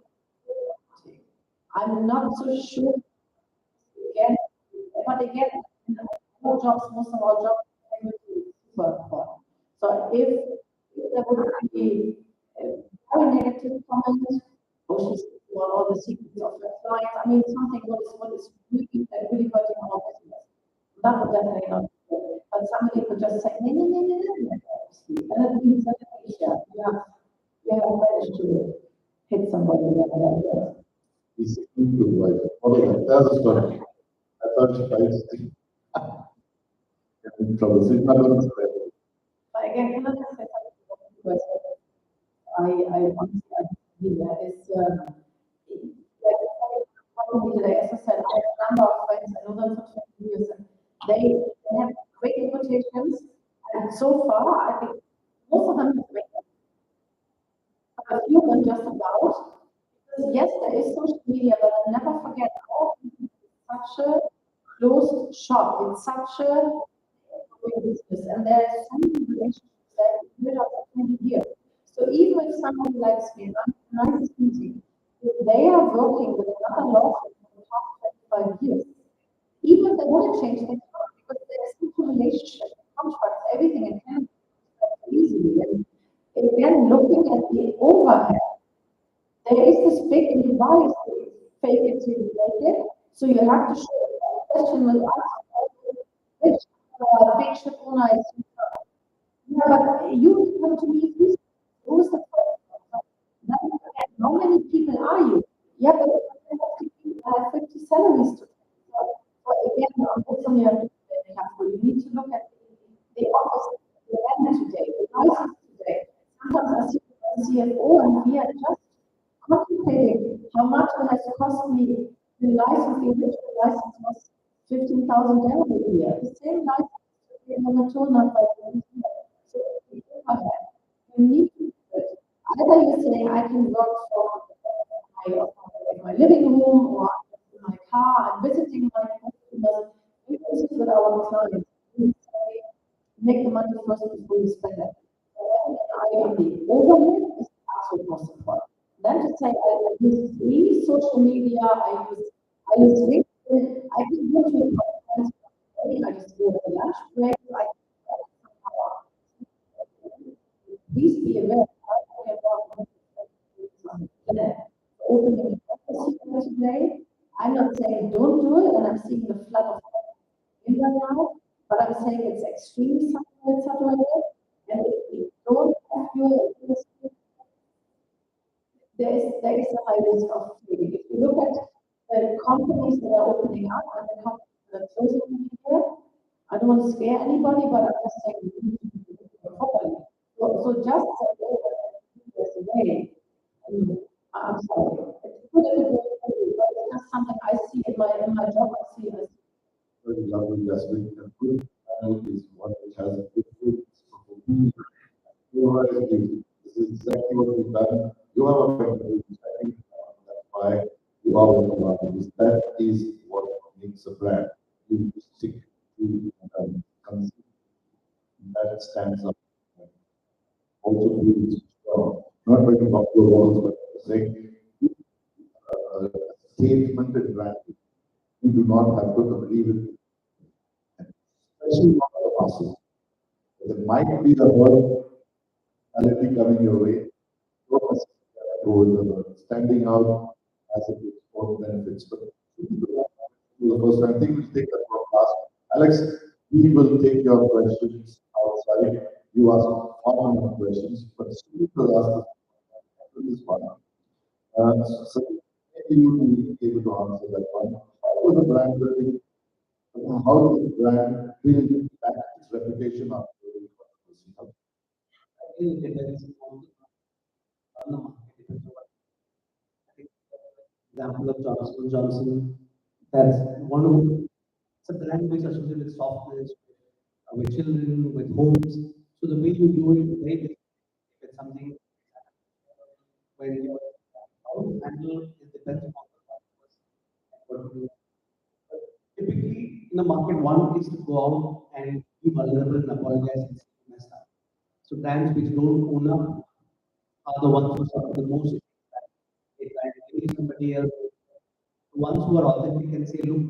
I'm not so sure again, but again, in all jobs, most of our jobs are super important. So if there would be a very negative comment, oh, she's on all the secrets of her clients. I mean, something what is really hurting our business. That would definitely not be good. But somebody could just say, no, no, no, no, no, no, and that means that yeah, you have managed to hit somebody like that. He's good, right? Okay, that's a story. I thought she guys in trouble. So it's not going to spread. But again, can I just say something about I honestly, I believe that is, like, probably today, as I said, I have a number of friends, I know them for 20 years, and they have great reputations, and so far, I think most of them have great, but a few of them just about, because yes, there is social media, but never forget, all people is such a closed shop, it's such a business, and there are so many relationships that we build up for 20 years. So even if somebody likes me, and I'm nice meeting, if they are working with another law firm for the past 25 years, even if they want to change, they can't because there's such a relationship, contracts, everything, and can easily. And again, looking at the overhead, there is this big device, fake it till you make it. So you have to show a question with us, which big ship owner is. Yeah, but you come to me, who's the first? Then again, how many people are you? Yeah, but I have 50 salaries to pay. So again, unfortunately, you have to be very careful. You need to look at the office, the vendor today, the license today. Sometimes I see the CFO and we are just contemplating how much it has cost me. The license, the original license was $15,000 a year. The same license is on the tool not by the year. So the overhead, you need to do it. Either you're saying I can work from my living room or in my car, I'm visiting my customers, we visit with our clients. We say, make the money first before you spend it. The overhead is absolutely most important. Then to say I use free social media, I use LinkedIn, I can go to a conference, I just go to lunch break, please be aware opening a office today. I'm not saying don't do it, and I'm seeing the flood of in right now, but I'm saying it's extremely saturated, and if we don't have your there is a high risk of failing. If you look at the companies that are opening up and the companies that are closing here, I don't want to scare anybody, but I'm just saying we need to do it properly. So just say there's a way. I'm sorry. It's good if it works for you, but it's just something I see in my job. I see this. Very lovely, Jasmin. A good family is one which has a good food. This is exactly what we've done. You have a friend who is exactly that's why you are with the market. That is what makes a brand. You stick to that stands up. also feel strong, not by the popular walls, but saying a statement in branding. You do not have to agree with it, especially not the masses. There might be a herd reality coming your way. Don't necessarily go with the herd. Standing out has its own benefits. But for the first time, I think we'll take that from last. Alex, we will take your questions outside. You ask far more questions, but Steve will ask this one. So maybe you will be able to answer that one. How was the brand building? How did the brand build back its reputation after the controversy? I think it depends on the market. Depends on what- I think example of Johnson, that's one of it's a brand which is associated with softness, with children, with homes. So the way you do it is very different. If it's something when you how to handle it depends on the customers and what to do. Typically, in the market, one is to go out and be vulnerable and apologize and say you messed up. So brands which don't own up are the ones who suffer the most. They try to blame somebody else. The ones who are authentic and say, look,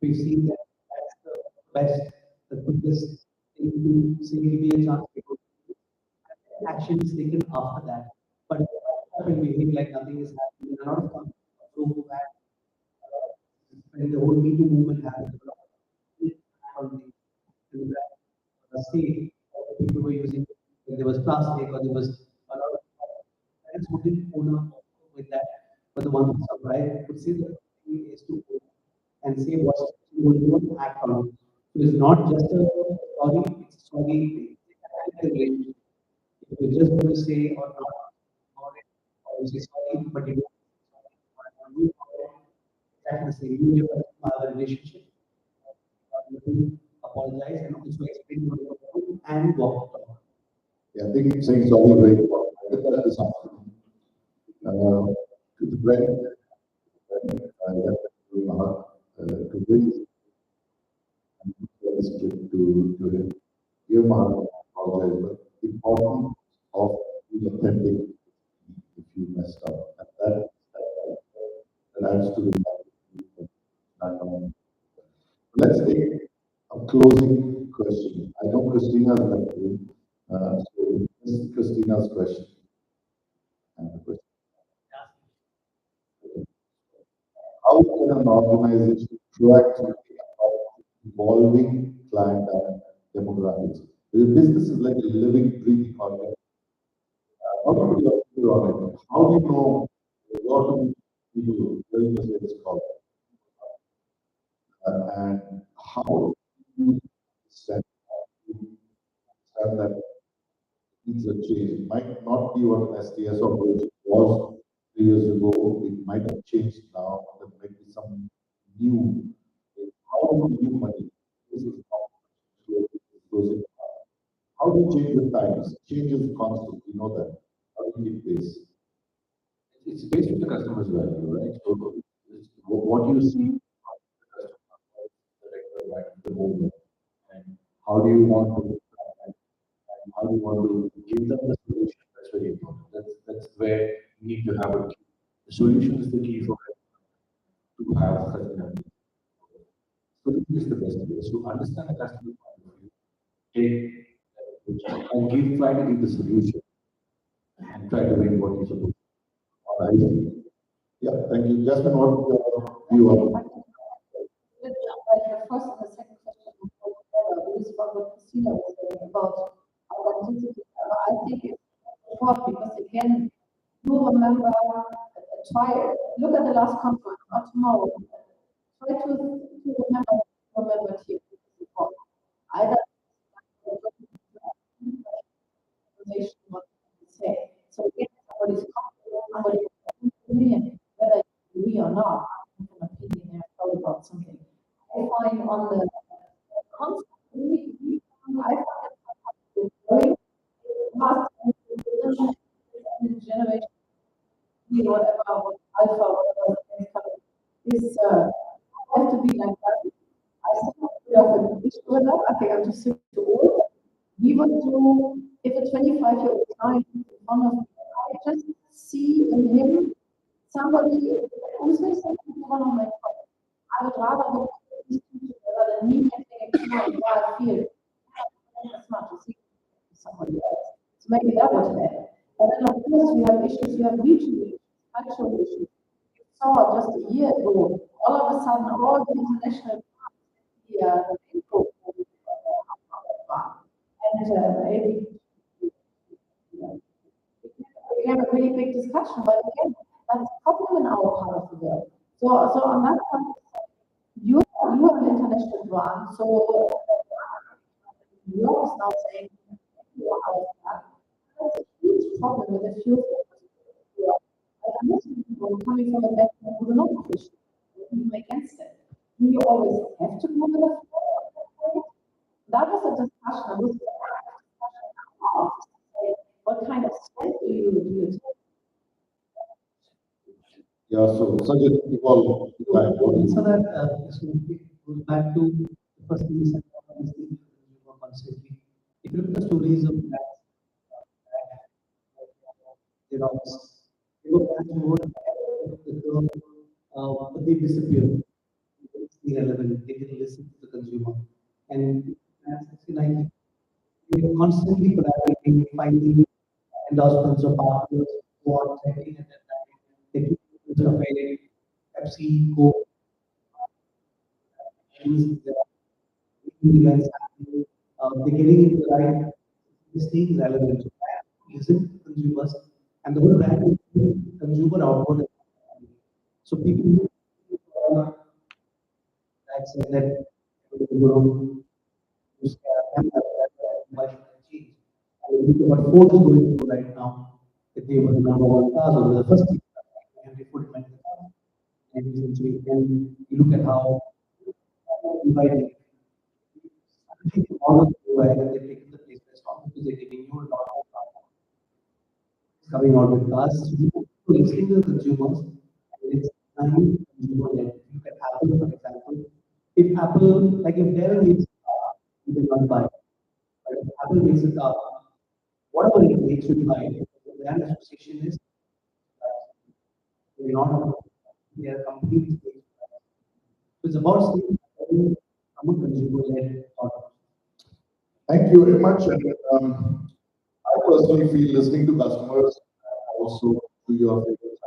we've seen that that's the best, the quickest thing to say, give me a chance to go. Action is taken after that. But when behave like nothing is happening, a lot of companies are so bad. When the whole Me Too movement happened, a lot of people on the state, people were using, when there was plastic or there was a lot of parents who didn't own up with that, but the ones who survived would say that thing is to own and say what you will do and act on it. So it's not just a story, it's a story, it's a relationship. If you're just going to say or not about it, or you say sorry, but you don't do exactly the same. You have a relationship, you apologize and also explain what you're doing and walk the talk. Yeah, I think saying sorry very important. I think that is something to the brand, to bring respect to him. Give Mahat apologize, but the importance of being authentic if you messed up. And that adds to the value. Let's take a closing question. I know Christina's left the room. So this is Christina's question. And the question, how can an organization proactively about evolving client and demographics? Because business is like a living, breathing organism. How do you feel on it? How do you know what to people during the sales call? And how do you understand that needs a change? It might not be what an STS operation was 3 years ago. It might have changed now. There might be some new. How do you money? This is closing. How do you change with times? Change is constant. You know that. How do you keep pace? It's based on the customer's value, right? So what you see from the customer, right, the movement, and how do you want to, and how do you want to give them the solution? That's very important. That's where you need to have a key. The solution is the key for to have such an approach. Solution is the best way. So understand the customer point of view, take that approach, and try to give the solution and try to win what you're supposed to. All right. Yeah, thank you. Jasmin, what view on it? The first and the second question is from what Christina was saying about authenticity. I think it's important because again, you remember, try look at the last conference, not tomorrow. Try to remember here. Either conversation what to say. So if somebody's comfortable, somebody's opinion, whether you agree or not, you can opinion there probably about something. I find on the concept, I find it very last generation, whatever, alpha, whatever is have to be like that. I still have a issue with that. I think I'm just too old. We would do if a 25-year-old guy is in front of me, I just see in him somebody who's very sensitive to one of my friends. I would rather look at these two together than me getting excited why I feel as much as he somebody else. So maybe that would help. But then of course you have issues, you have regional issues, cultural issues. You saw just a year ago, all of a sudden all the international info and maybe we have a really big discussion, but again, that's a problem in our part of the world. So on that point, you have an international brand, so New York is now saying you are out of that. That's a huge problem with a few and most people coming from a background who are not Christian, who are against it. Do you always have to go with a flow? That was a discussion. I was what kind of strength do you take? Yeah, so Sajith, evolve. So that it goes back to the first thing we said about listening to the consumer constantly. If you look at the stories of that, you know, they go back to what but they disappear. It's irrelevant. They didn't listen to the consumer. And that's like we're constantly collaborating, finding endorsements of partners who are checking at that time. They keep failing. Pepsi, Coke, things that are making events happening. They're getting into the right, staying relevant. So brand listen to consumers, and the whole brand is consumer outward. So people uh, that said that you know, use why should I change? And look at what Ford is going through right now. If they were the number one cars or the first thing, and they put it in the car. And you look at how divided all of the way that they're taking the place restaurant because they're giving you a lot of coming out with cars. So listening to the consumers, and it's time consumer led. Look at Apple, for example. If Apple, like if Dell makes a car, you will not buy it. But if Apple makes a car, whatever it makes you buy it. The brand association is they're not they are completely. So it's about staying from a consumer led product. Thank you very much. And, I personally feel listening to customers and also to your favorite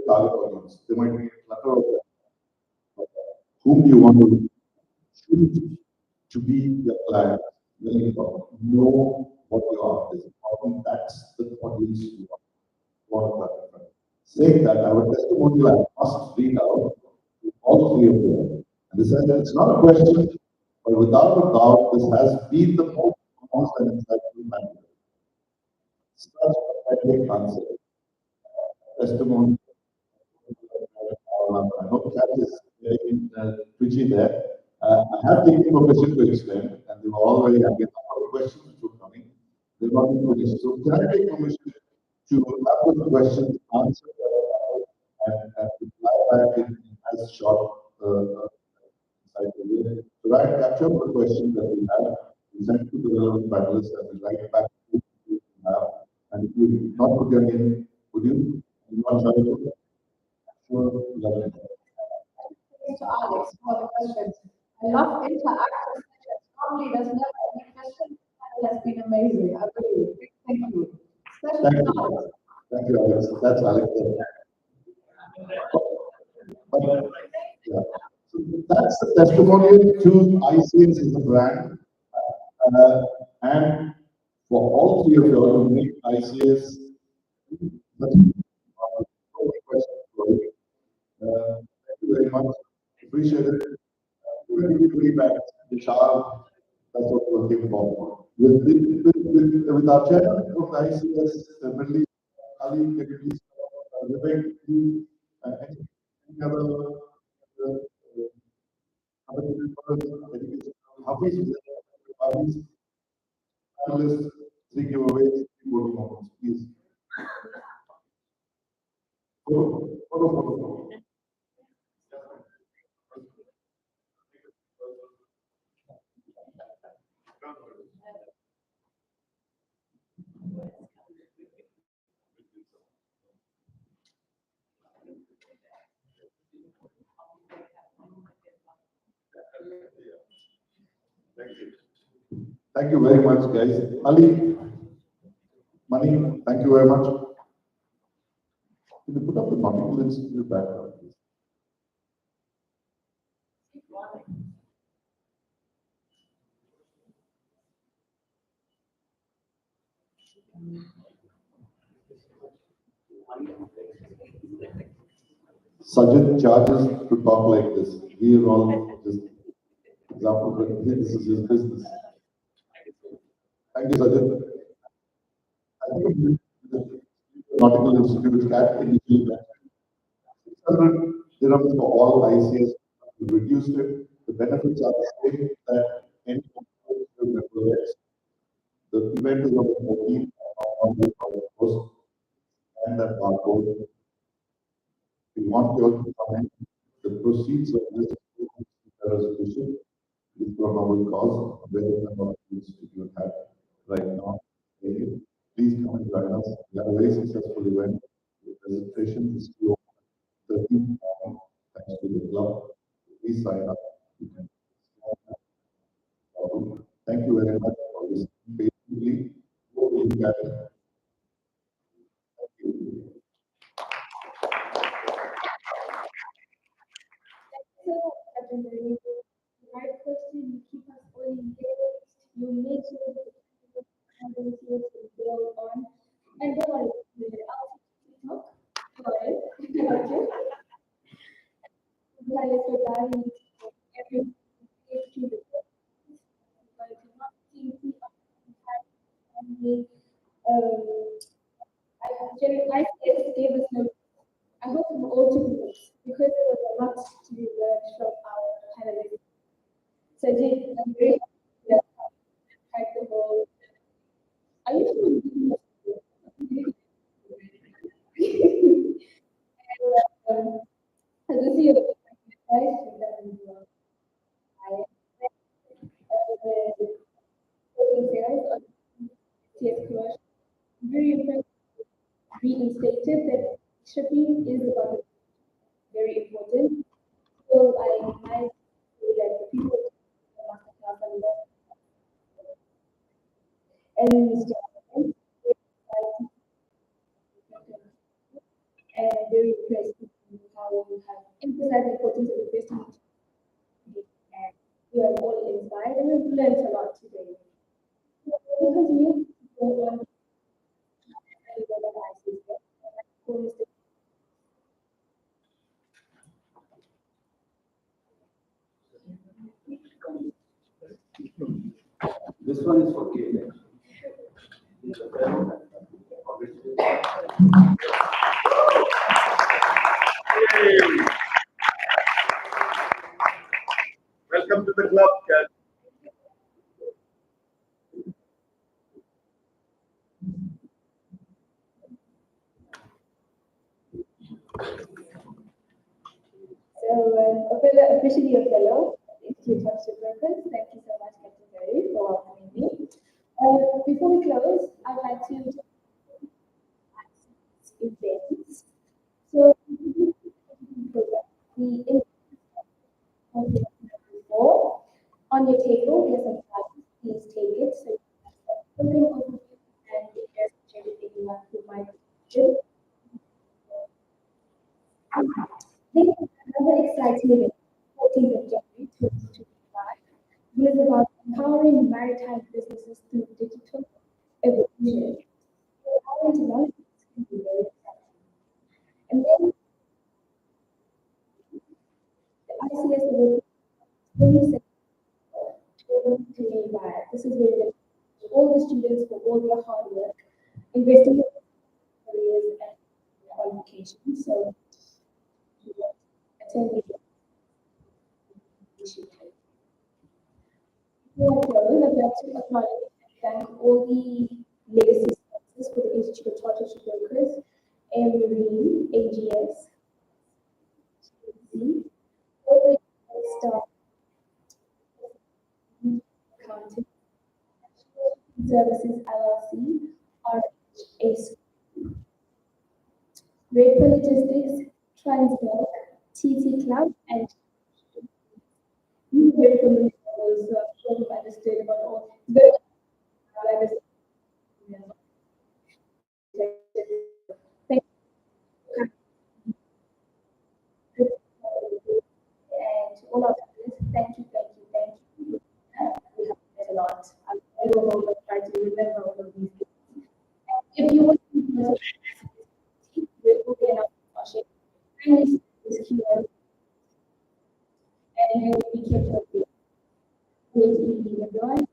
target audience. There might be a clutter of them. Whom do you want to choose to be your client? Very important. Know what your after is important. That's the audience you want to target. Saying that, I would testimonial I must read out to all three of them. And this is, it's not a question, but without a doubt, this has been the most honest and insightful matter. Such a pathetic answer. Testimony. I hope Capt is very twitchy there. I have taken permission to extend, and they were all very happy. A number of questions which were coming. They were not finished. So can I take permission to have the questions answered and reply back in as short insightful way? So I capture the question that we have, we send to the relevant panelists, and we write back to you have. And if you not put your name, would you? You want to sure, lovely. Thanks to Alex for the questions. I love interactive sessions. Normally, there's never any questions. It has been amazing. I really thank you. Especially Thank to you. Alex. Thank you, Alex. That's Alex. But, yeah. So that's the testimonial to ICS as a brand. And for all three of you all who make ICS thank you very much. Appreciate it. We're going to give you back the child. That's what we're looking for. With our chairman of the ICS, Middle East, Ali, can you please, Vivek, please, any other education, Hafiz, panelists, three giveaways, three voting moments, please. Photo. Thank you very much, guys. Ali, Mani, thank you very much. Can you put up the Nautical Institute background, please? Sajith charges to talk like this. We are all just example, but this is his business. Thank you, Sajith. I think the Nautical Institute Capt initially 600 dirhams for all ICS. We reduced it. The benefits are the same that any member gets. The event is on the 14th on the post and that barcode. We want you all to come in. The proceeds of this resolution is for our cause, where the Nautical Institute have right now. Please come and join us. We have a very successful event. The presentation is due on 13th morning, thanks to the club. Please sign up. You can. Thank you very much for listening patiently. You can. Thank you. So, Captain Zarir, the right question, you keep us all engaged, you make sure that the conversations will go on, and don't worry, we will ask you to talk. Go ahead. Okay. Like for that, every issue the but not seeing I gave us no. I hope from all to be because there was a lot to be learned from our panelists. So, Jane, I'm very happy that I the whole. Are you doing and as I see it, guys, I sales on TS commercial. Very impressed. Reinstated that shipping is about very important. So I feel like the people in the masterclass and and I'm very impressed with how you have emphasized the importance of investing and we are all inspired and we've learned a lot today. We'll continue to go on This one is for Capt. Welcome to the club, Capt. So, officially a fellow Institute of Superworkers. Thank you so much, Captain Zarir, for welcoming me. Before we close, I'd like to events. So, the before on your table, there's some cards. Please take it. So, you can and if there's anyone who might do. Then another exciting event, 14th of January 2025, was about empowering maritime businesses through digital evolution. Empowering technology can be very exciting. And then the ICS event, 27th to May by. This is where all the students for all their hard work, investing in careers and qualifications. So, attend the initiative. Before I close, I'd like to acknowledge and thank all the legacy sponsors for the Institute of Chartered Brokers, Marine, AGS, TNC, all the staff, accounting, Services LLC, RHS, Raper Logistics, Transbank, TT Club, and you very familiar with those who have understood about all. Very will try to remember all of these things. If you want to do it will be enough discussion. Kindly send this QR and you will be kept updated. Great evening, everyone.